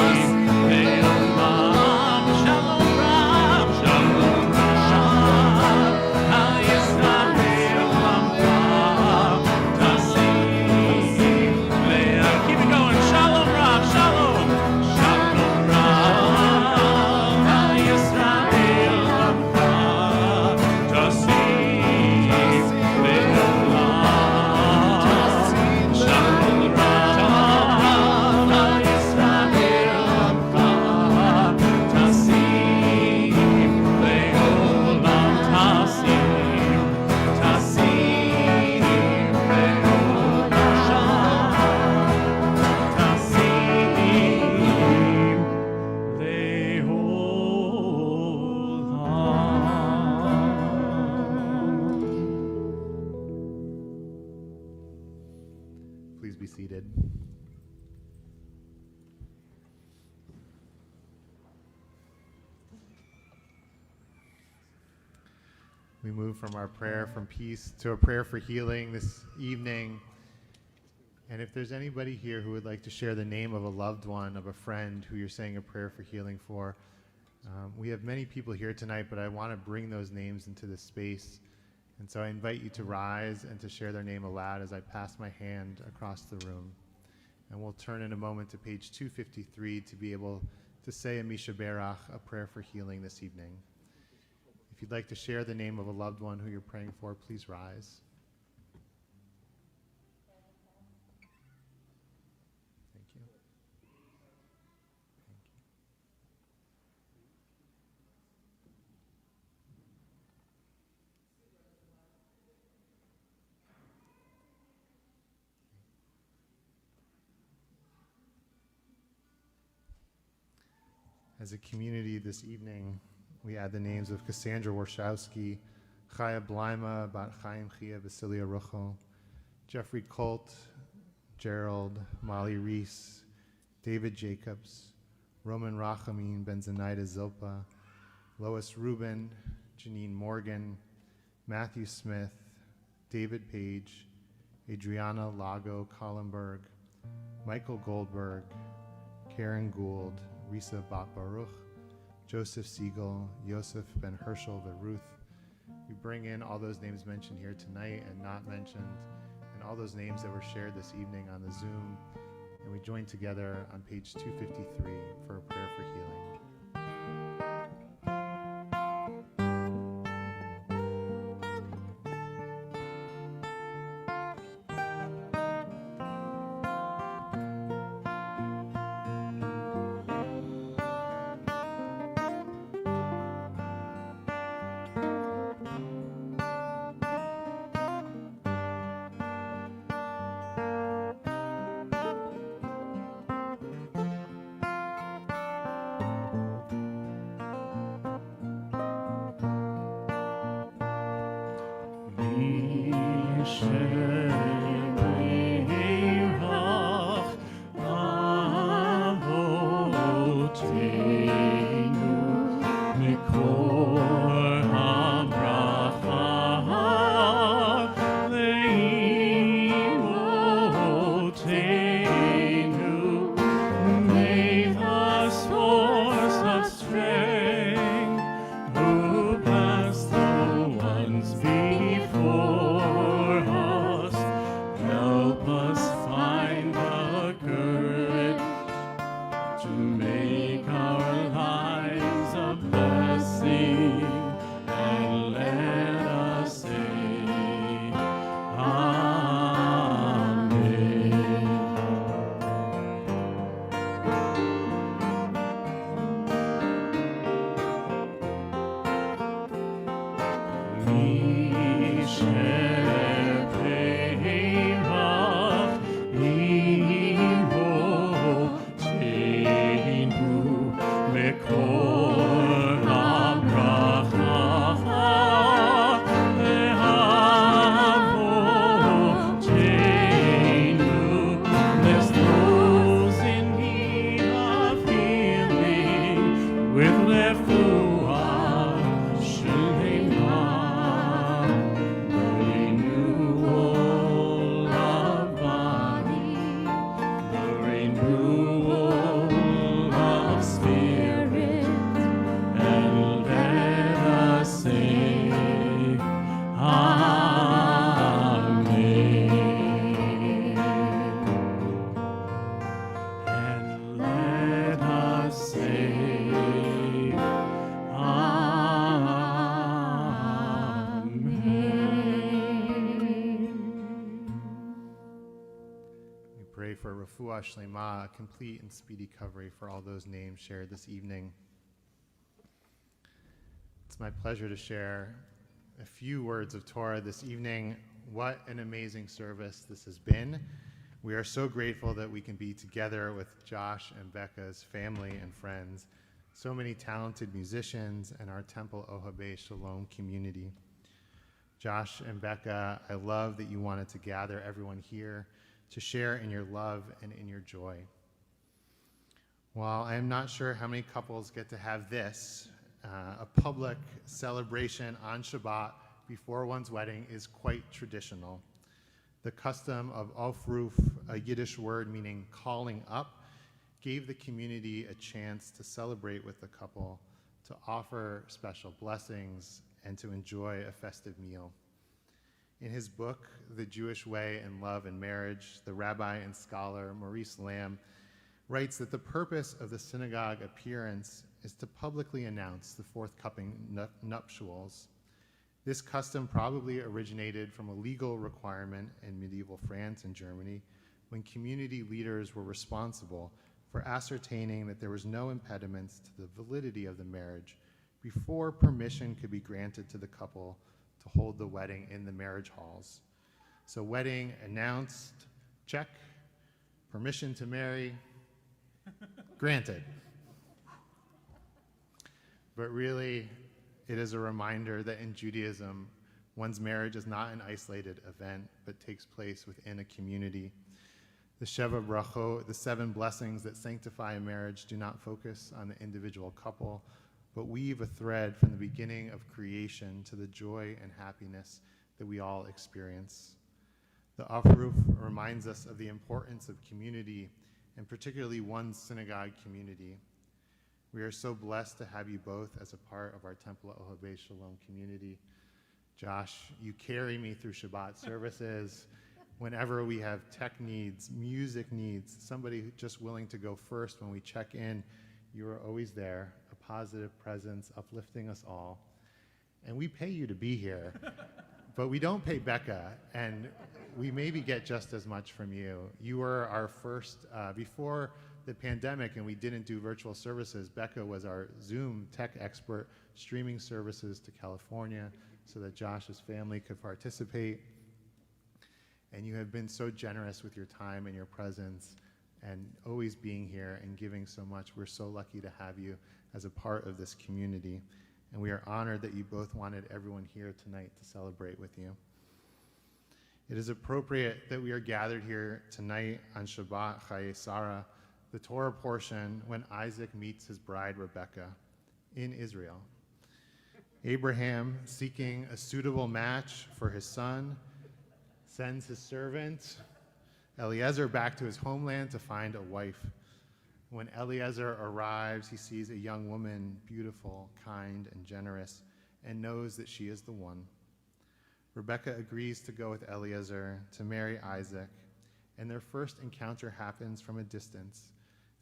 Leolam. Shalom Rav, Shalom Rav, Al Yisrael Amcha Tasim Leolam. Keep it going. Shalom Rav, Shalom. Shalom Rav, Al Yisrael Amcha Tasim Leolam. Shalom Rav al please be seated. We move from our prayer from peace to a prayer for healing this evening. And if there's anybody here who would like to share the name of a loved one, of a friend who you're saying a prayer for healing for, we have many people here tonight, but I want to bring those names into this space. And so I invite you to rise and to share their name aloud as I pass my hand across the room. And we'll turn in a moment to page 253 to be able to say a Misha Berach, a prayer for healing this evening. If you'd like to share the name of a loved one who you're praying for, please rise. Thank you. As a community this evening, we add the names of Cassandra Warshawski, Chaya Blima, Bat Chaim Chia Basilia Rojo, Jeffrey Colt, Gerald, Molly Reese, David Jacobs, Roman Rachamin, Benzenaida Zilpa, Lois Rubin, Janine Morgan, Matthew Smith, David Page, Adriana Lago Collenberg, Michael Goldberg, Karen Gould, Risa Bat Baruch, Joseph Siegel, Yosef Ben Herschel Veruth. We bring in all those names mentioned here tonight and not mentioned, and all those names that were shared this evening on the Zoom. And we join together on page 253 for a prayer for healing. Refuah Shlema, a complete and speedy recovery for all those names shared this evening. It's my pleasure to share a few words of Torah this evening. What an amazing service this has been. We are so grateful that we can be together with Josh and Becca's family and friends, so many talented musicians, and our Temple Ohabei Shalom community. Josh and Becca, I love that you wanted to gather everyone here to share in your love and in your joy. While I am not sure how many couples get to have this, a public celebration on Shabbat before one's wedding is quite traditional. The custom of aufruf, a Yiddish word meaning calling up, gave the community a chance to celebrate with the couple, to offer special blessings, and to enjoy a festive meal. In his book, The Jewish Way in Love and Marriage, the rabbi and scholar Maurice Lamb writes that the purpose of the synagogue appearance is to publicly announce the forthcoming nuptials. This custom probably originated from a legal requirement in medieval France and Germany, when community leaders were responsible for ascertaining that there was no impediments to the validity of the marriage before permission could be granted to the couple to hold the wedding in the marriage halls. So wedding announced, check. Permission to marry, granted. But really, it is a reminder that in Judaism, one's marriage is not an isolated event, but takes place within a community. The Sheva Brachot, the 7 blessings that sanctify a marriage, do not focus on the individual couple, but weave a thread from the beginning of creation to the joy and happiness that we all experience. The Aufruf reminds us of the importance of community, and particularly one synagogue community. We are so blessed to have you both as a part of our Temple at Ohabei Shalom community. Josh, you carry me through Shabbat services. Whenever we have tech needs, music needs, somebody just willing to go first when we check in, you are always there, a positive presence, uplifting us all. And we pay you to be here, but we don't pay Becca, and we maybe get just as much from you. You were our first, before the pandemic and we didn't do virtual services, Becca was our Zoom tech expert, streaming services to California so that Josh's family could participate. And you have been so generous with your time and your presence and always being here and giving so much. We're so lucky to have you as a part of this community. And we are honored that you both wanted everyone here tonight to celebrate with you. It is appropriate that we are gathered here tonight on Shabbat Chaye Sarah, the Torah portion when Isaac meets his bride Rebekah in Israel. Abraham, seeking a suitable match for his son, sends his servant Eliezer back to his homeland to find a wife. When Eliezer arrives, he sees a young woman, beautiful, kind, and generous, and knows that she is the one. Rebekah agrees to go with Eliezer to marry Isaac, and their first encounter happens from a distance,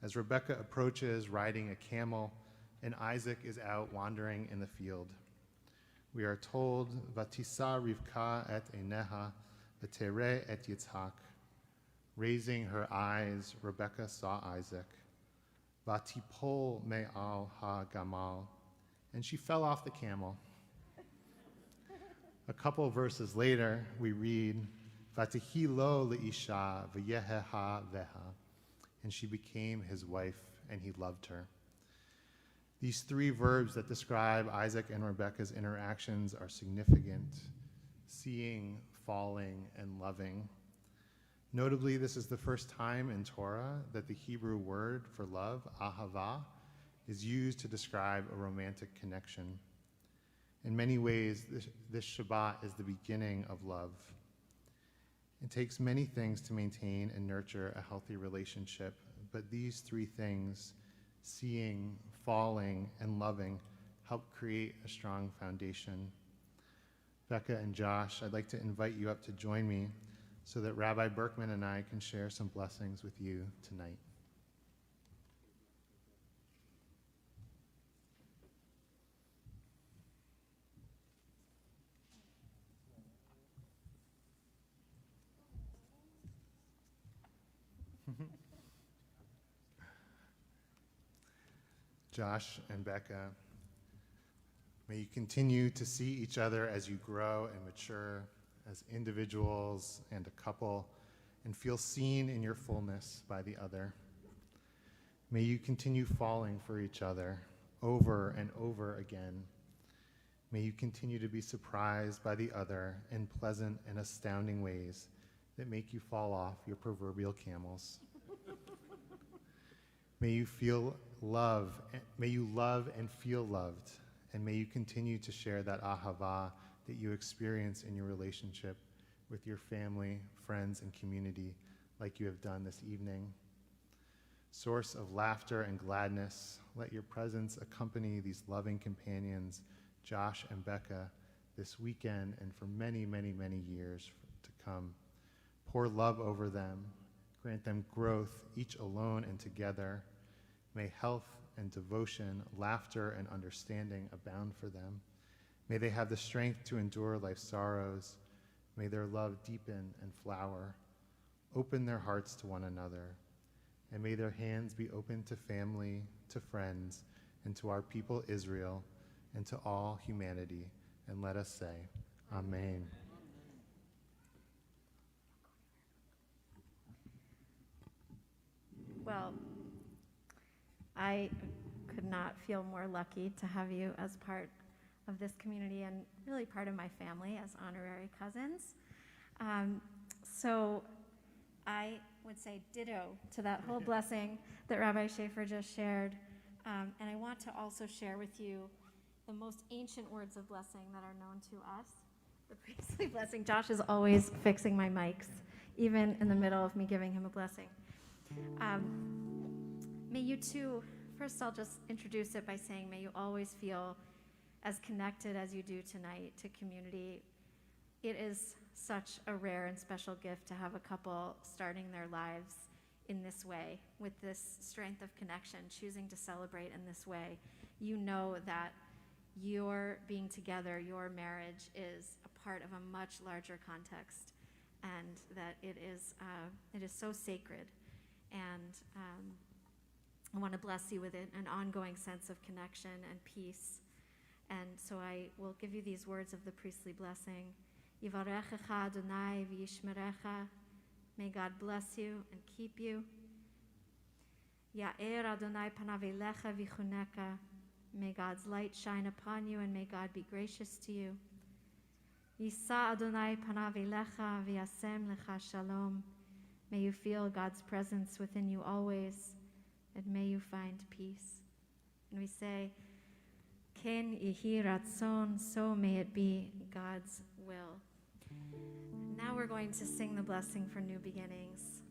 as Rebekah approaches riding a camel, and Isaac is out wandering in the field. We are told, Vatisa Rivka et Eineha, V'tereh et Yitzhak. Raising her eyes, Rebekah saw Isaac. Vatipol me'al ha-gamal, and she fell off the camel. A couple verses later, we read, Vatihi lo le'isha v'yeheha veha, and she became his wife, and he loved her. These 3 verbs that describe Isaac and Rebekah's interactions are significant: seeing, falling, and loving. Notably, this is the first time in Torah that the Hebrew word for love, ahava, is used to describe a romantic connection. In many ways, this Shabbat is the beginning of love. It takes many things to maintain and nurture a healthy relationship, but these 3 things, seeing, falling, and loving, help create a strong foundation. Becca and Josh, I'd like to invite you up to join me so that Rabbi Berkman and I can share some blessings with you tonight. Josh and Becca, may you continue to see each other as you grow and mature as individuals and a couple, and feel seen in your fullness by the other. May you continue falling for each other over and over again. May you continue to be surprised by the other in pleasant and astounding ways, that make you fall off your proverbial camels. May you feel love, may you love and feel loved, and may you continue to share that ahava that you experience in your relationship with your family, friends, and community like you have done this evening. Source of laughter and gladness, let your presence accompany these loving companions, Josh and Becca, this weekend and for many, many, many years to come. Pour love over them, grant them growth, each alone and together. May health and devotion, laughter and understanding abound for them. May they have the strength to endure life's sorrows. May their love deepen and flower. Open their hearts to one another. And may their hands be open to family, to friends, and to our people Israel, and to all humanity. And let us say, Amen. Well, I could not feel more lucky to have you as part of this community and really part of my family as honorary cousins. So I would say ditto to that whole blessing that Rabbi Schaefer just shared. And I want to also share with you the most ancient words of blessing that are known to us, the priestly blessing. Josh is always fixing my mics, even in the middle of me giving him a blessing. May you too, first I'll just introduce it by saying, may you always feel as connected as you do tonight to community. It is such a rare and special gift to have a couple starting their lives in this way, with this strength of connection, choosing to celebrate in this way. You know that your being together, your marriage is a part of a much larger context, and that it is so sacred. And I want to bless you with it, an ongoing sense of connection and peace. And so I will give you these words of the priestly blessing. Yivarechecha Adonai v'yishmerecha. May God bless you and keep you. Ya'er Adonai panav elecha v'chuneka. May God's light shine upon you, and may God be gracious to you. Yisa Adonai panav elecha v'yasem lecha shalom. May you feel God's presence within you always, and may you find peace. And we say, Ken yehi ratzon, so may it be God's will. Now we're going to sing the blessing for new beginnings.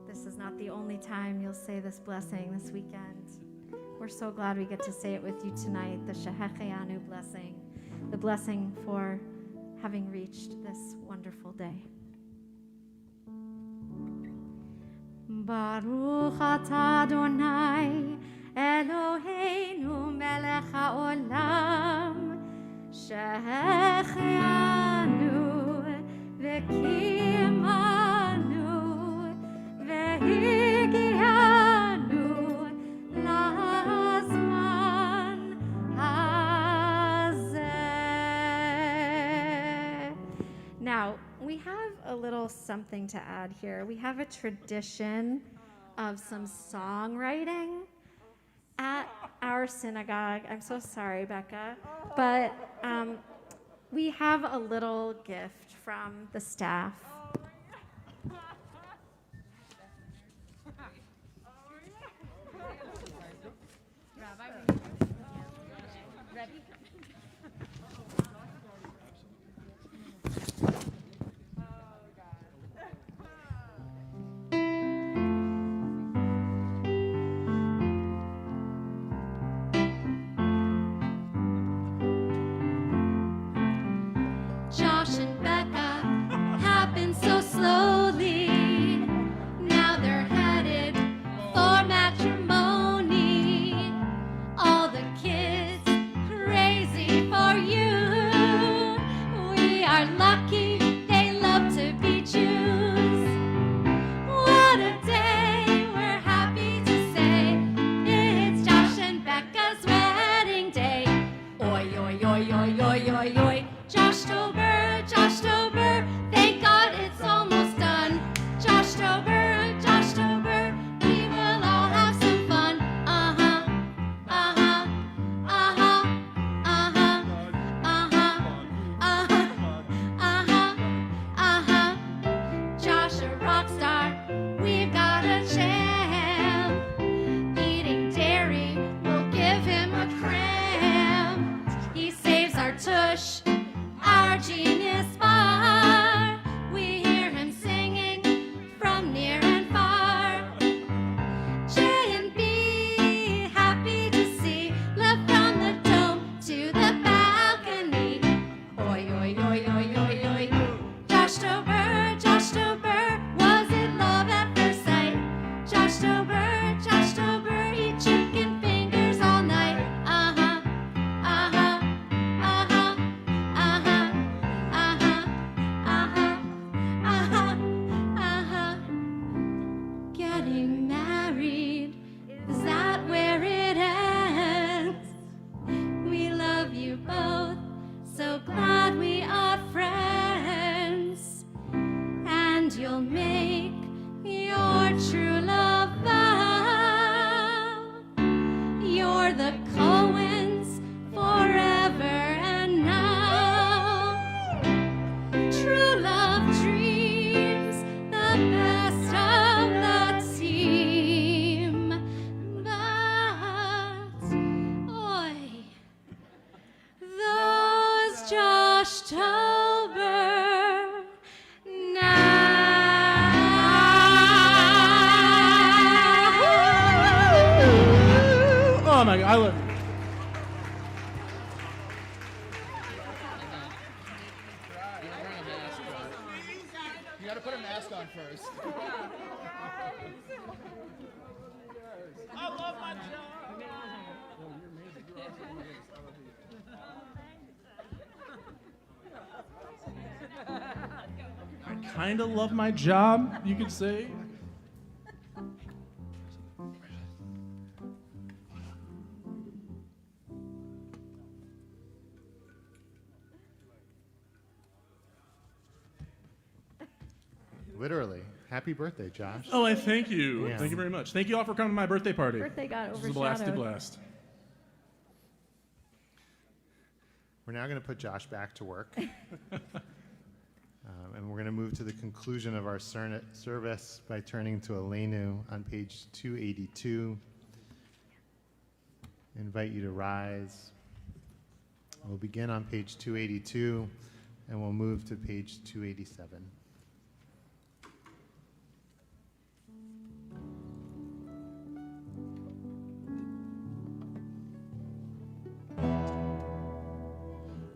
This is not the only time you'll say this blessing this weekend. We're so glad we get to say it with you tonight, the Shehecheyanu blessing, the blessing for having reached this wonderful day. Baruch atah Adonai Eloheinu melech haolam shehecheyanu v'kimanu v'higianu lazman hazeh. Now, we have a little something to add here. We have a tradition of some songwriting at our synagogue. I'm so sorry, Becca, but we have a little gift from the staff. Josh and Becca happened so slowly. Now they're headed for matrimony. All the kids crazy Josh Dober, Josh Dober, was it love at first sight? Josh Dober, eat chicken fingers all night. Uh-huh, uh-huh, uh-huh, uh-huh, uh-huh, uh-huh, uh-huh, uh-huh. Getting married, is that where it ends? We love you both, so glad we are friends. And you'll make your true love vow. You're the Coens forever and now. True love dreams, the best of the team. But, oi, those Josh Tober now. Oh my God, I love. You gotta put a mask on first. I love my job. I kind of love my job, you could say. Literally. Happy birthday, Josh. Oh, I thank you. Yeah. Thank you very much. Thank you all for coming to my birthday party. Birthday got This is a blasted overshadowed. blast. We're now going to put Josh back to work. And we're going to move to the conclusion of our service by turning to Elenu on page 282. Invite you to rise. We'll begin on page 282 and we'll move to page 287.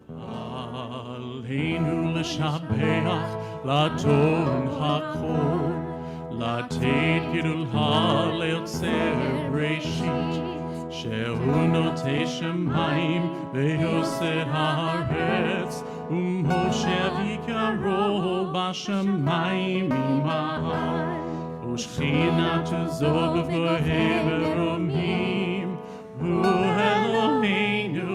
Aleinu l'shabeach l'adon hakol l'ted gidul ha'leotzer breshit shehu notei shemayim ve'yoser haaretz u'moshe v'ikaro b'shamayim imah u'shchinatu zo b'vohei v'romim hu Eloheinu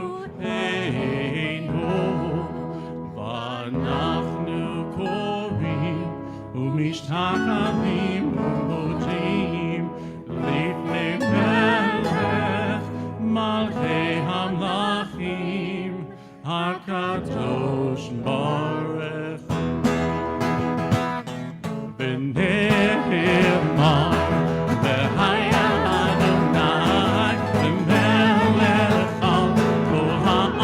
אנחנו קוראים ומשתחווים ומודים לפני מלך מלכי המלכים הקדוש ברוך ונאמר והיה אדוני למלך על כל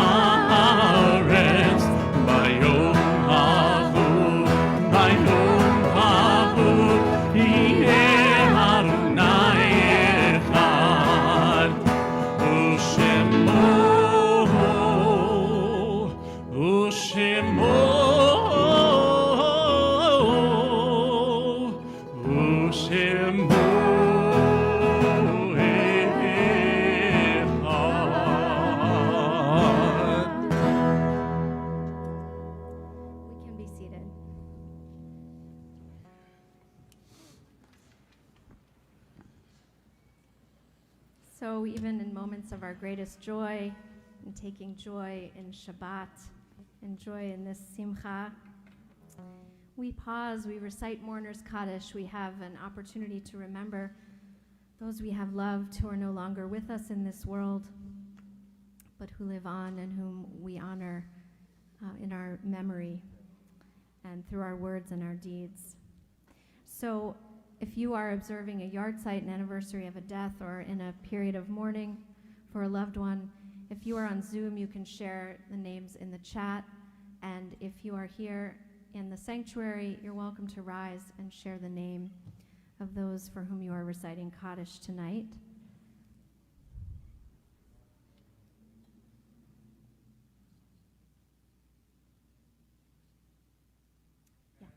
הארץ ביום ההוא יהיה אדוני אחד ושמו We can be seated. So even in moments of our greatest joy, and taking joy in Shabbat, and joy in this Simcha, we pause, we recite Mourner's Kaddish, we have an opportunity to remember those we have loved who are no longer with us in this world, but who live on and whom we honor in our memory and through our words and our deeds. So if you are observing a yard site, an anniversary of a death, or in a period of mourning for a loved one, if you are on Zoom, you can share the names in the chat. And if you are here in the sanctuary, you're welcome to rise and share the name of those for whom you are reciting Kaddish tonight. Yeah.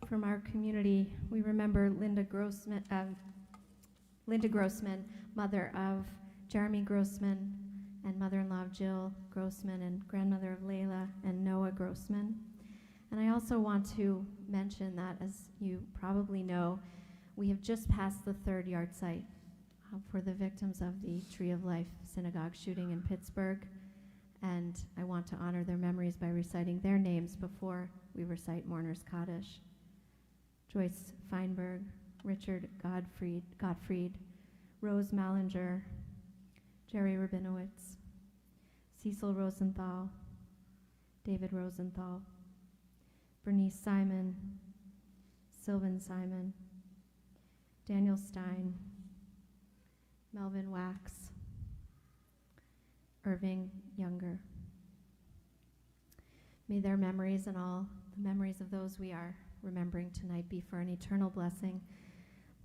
from our community, we remember Linda Grossman, mother of Jeremy Grossman, and mother-in-law of Jill Grossman, and grandmother of Layla and Noah Grossman. And I also want to mention that, as you probably know, we have just passed the 3rd yard site for the victims of the Tree of Life synagogue shooting in Pittsburgh. And I want to honor their memories by reciting their names before we recite Mourner's Kaddish. Joyce Feinberg, Richard Gottfried, Rose Mallinger, Jerry Rabinowitz, Cecil Rosenthal, David Rosenthal, Bernice Simon, Sylvan Simon, Daniel Stein, Melvin Wax, Irving Younger. May their memories and all the memories of those we are remembering tonight be for an eternal blessing.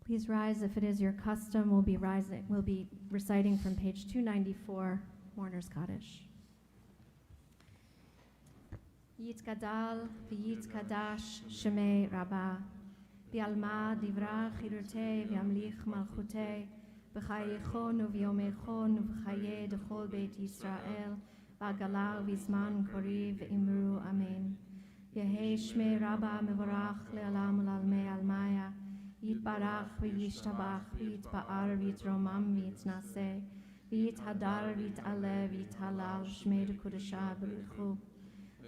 Please rise if it is your custom. We'll be reciting from page 294, Mourner's Kaddish. Yitkadal v'yitkadash shemei Rabbah, v'alma divra chirutei v'amlich malchutei, v'chayechon u'v'yomechon u'v'chaye d'chol beit Yisrael, v'agalar v'zman kori v'imru amen. Yehei shmei Rabbah mevorach le'alam u'lalmei almaya, Yitbarach v'yishtabach v'yitba'ar v'yitromam v'yitnaseh, v'yithadar v'yit'aleh v'yithalal shmei d'kudashah b'richu.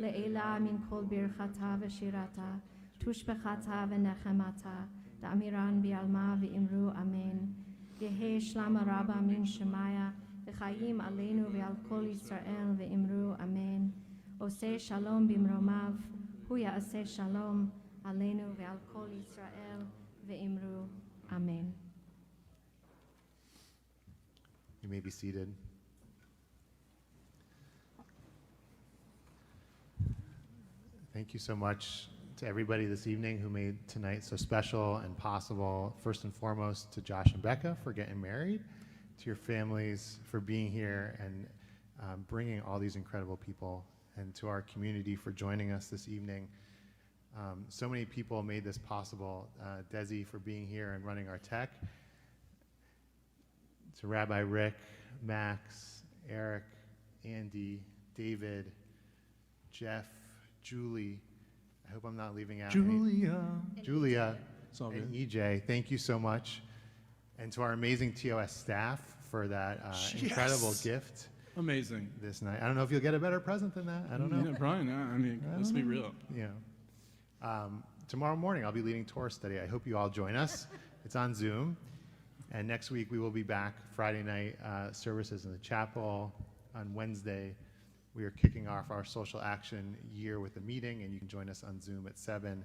Le'ela min kol birchata v'shirata, tushbechata v'nechemata, da'amiran bi'alma v'imru amen. Yehei shlama rabba min shemaya, v'chayim aleinu v'al kol Yisrael v'imru amen. Oseh shalom b'imromav, hu ya'aseh shalom, aleinu v'al kol Yisrael v'imru amen. You may be seated. Thank you so much to everybody this evening who made tonight so special and possible. First and foremost, to Josh and Becca for getting married, to your families for being here and bringing all these incredible people, and to our community for joining us this evening. So many people made this possible. Desi for being here and running our tech. To Rabbi Rick, Max, Eric, Andy, David, Jeff, Julie, I hope I'm not leaving out any. Julia, It's all and good. EJ, thank you so much. And to our amazing TOS staff for that incredible Yes. gift Amazing. this night. I don't know if you'll get a better present than that. I don't know. Yeah, probably not. I mean, let's be real. You know. Tomorrow morning, I'll be leading Torah study. I hope you all join us. It's on Zoom. And next week, we will be back Friday night services in the chapel. On Wednesday, we are kicking off our social action year with a meeting, and you can join us on Zoom at 7.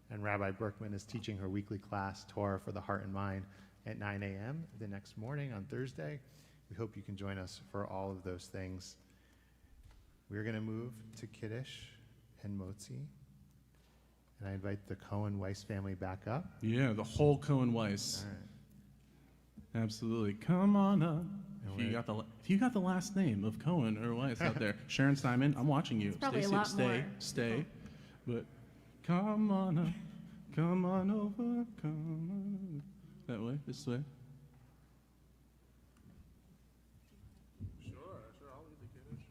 And Rabbi Berkman is teaching her weekly class, Torah for the Heart and Mind, at 9 a.m. the next morning on Thursday. We hope you can join us for all of those things. We're going to move to Kiddush and Motzi. And I invite the Cohen-Weiss family back up. Yeah, the whole Cohen Weiss. All right. Absolutely. Come on up. And If you we're- got the last name of Cohen or Weiss out there, Sharon Simon, I'm watching you. It's probably a Stay, lot stay, more. stay. But come on up, come on over, come on. That way, this way. Sure, I'll leave the kiddos.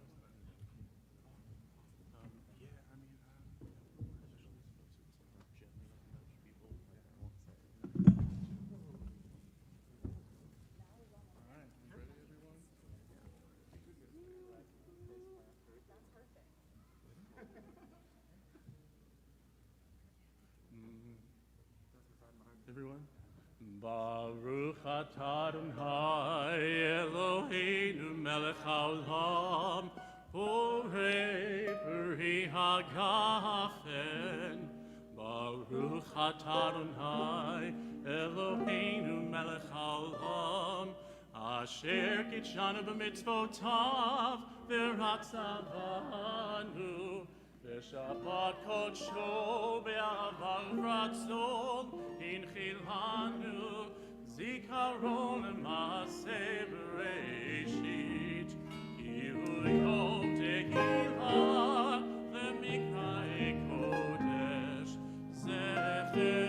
Everyone? Baruch atah Adonai Eloheinu melech haolam borei peri hagafen. Baruch atah Adonai Eloheinu melech haolam asher kitshanu b'mitzvotav v'ratzavanu Shabbat kodsho be'avar ratzon hinchilanu zikaron l'maaseh bereshit kihu yom tehillah lemikra kodesh zecher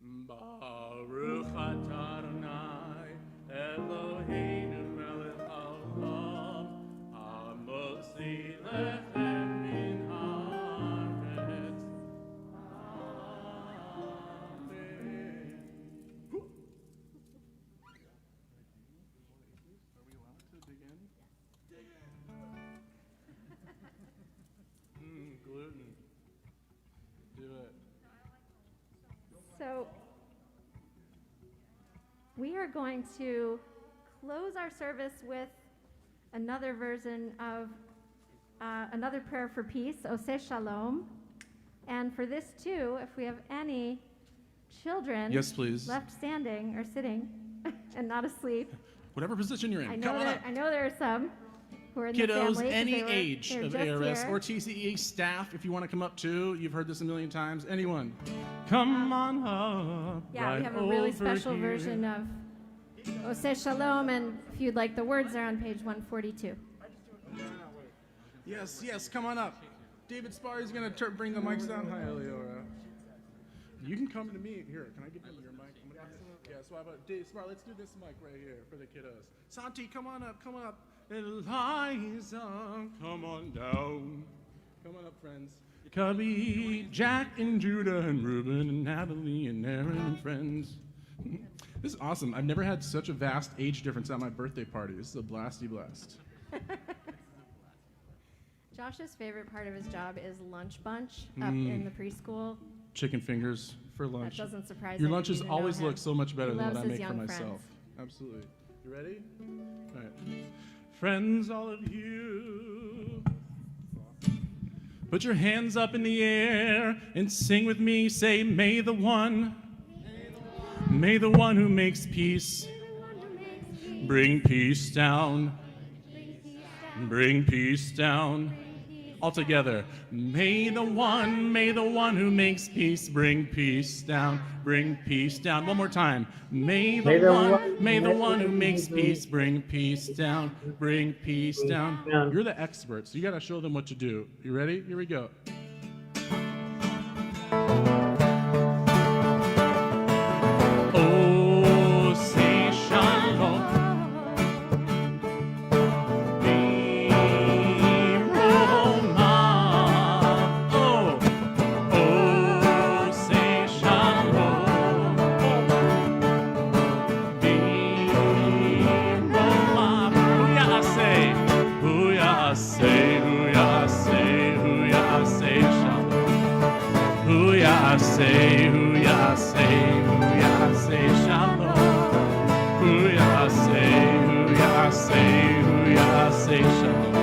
Baruch atah Adonai Eloheinu melech haolam hamotzi lechem min haaretz. Amen. Are we allowed to dig in? Gluten. Do it. So we are going to close our service with another version of another prayer for peace, Oseh Shalom. And for this too, if we have any children Yes, please. left standing or sitting and not asleep, Whatever position you're in, I come know on that up. I know there are some who are in the Kiddos, family. 'cause any they were- age they were of just ARS here. or TCE staff, if you want to come up too. You've heard this a million times. Anyone, come on up. Yeah, right we have a really over special here. version of Oseh Shalom, and if you'd like the words, they're on page 142. Yes, come on up. David Sparry's going to bring the mics down. Hi, Eleora. You can come to me. Here, can I give you your mic? Yeah, so how about Dave Sparry? Let's do this mic right here for the kiddos. Santi, come on up. Eliza, come on down. Come on up, friends. Cubby, Jack, and Judah, and Reuben, and Natalie, and Aaron, and friends. This is awesome. I've never had such a vast age difference at my birthday party. This is a blasty blast. Josh's favorite part of his job is lunch bunch up in the preschool. Chicken fingers for lunch. That doesn't surprise Your any of lunches you to know always him. look so much better He than what loves I his make for young myself. friends. Absolutely. You ready? All right. Friends, all of you, put your hands up in the air and sing with me. Say, may the one who makes peace bring peace down. Bring peace down. All together. May the one who makes peace bring peace down. Bring peace down. One more time. May the one who makes peace bring peace down. Bring peace down. You're the experts. You got to show them what to do. You ready? Here we go. Oh, say shalom. Say, who ya say, shalom. Who ya say, shalom.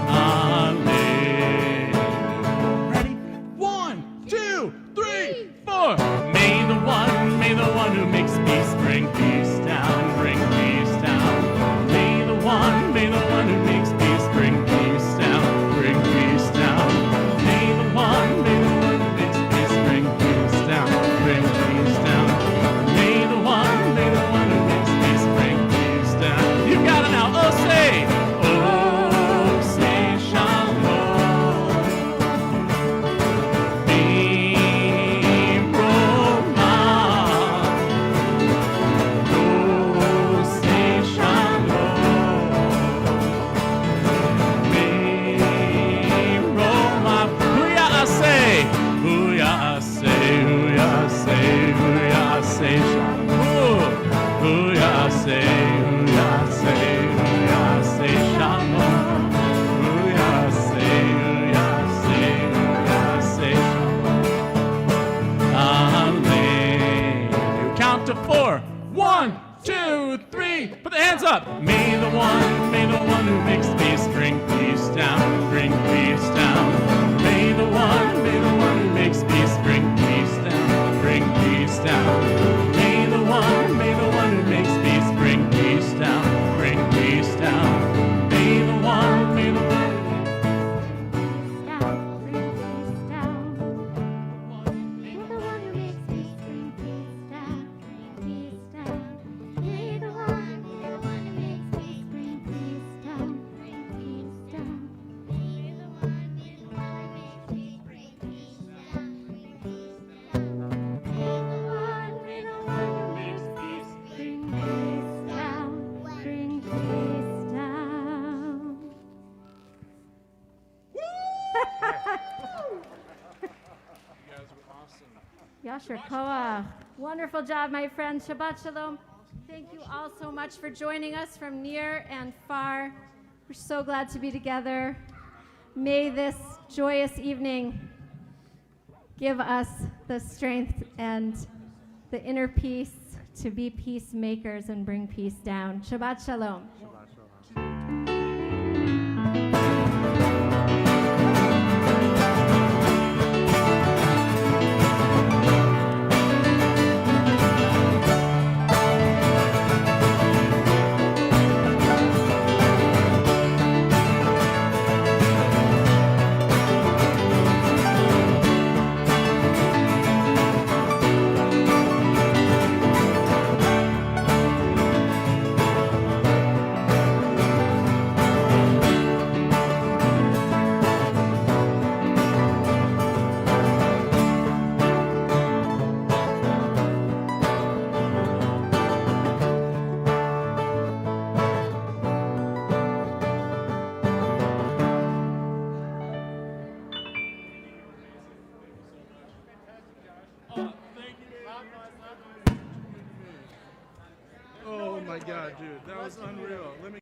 Amen. Ready? 1, 2, 3, 4. May the one who makes peace bring peace down, bring peace down. May the one who makes peace bring peace down, bring peace down. May the one who makes peace bring peace down, bring peace down. May the one who makes peace bring peace down. You got it now. Oh, say shalom. Count to 4. 1, 2, 3. Put the hands up. May the one who makes peace bring peace down, bring peace down. May the one who makes peace bring peace down, bring peace down. May the one who makes peace bring peace down, bring peace down. May the one Yasher Koach. Wonderful job, my friend. Shabbat Shalom. Thank you all so much for joining us from near and far. We're so glad to be together. May this joyous evening give us the strength and the inner peace to be peacemakers and bring peace down. Shabbat Shalom. Oh my God, dude, that was unreal. Let me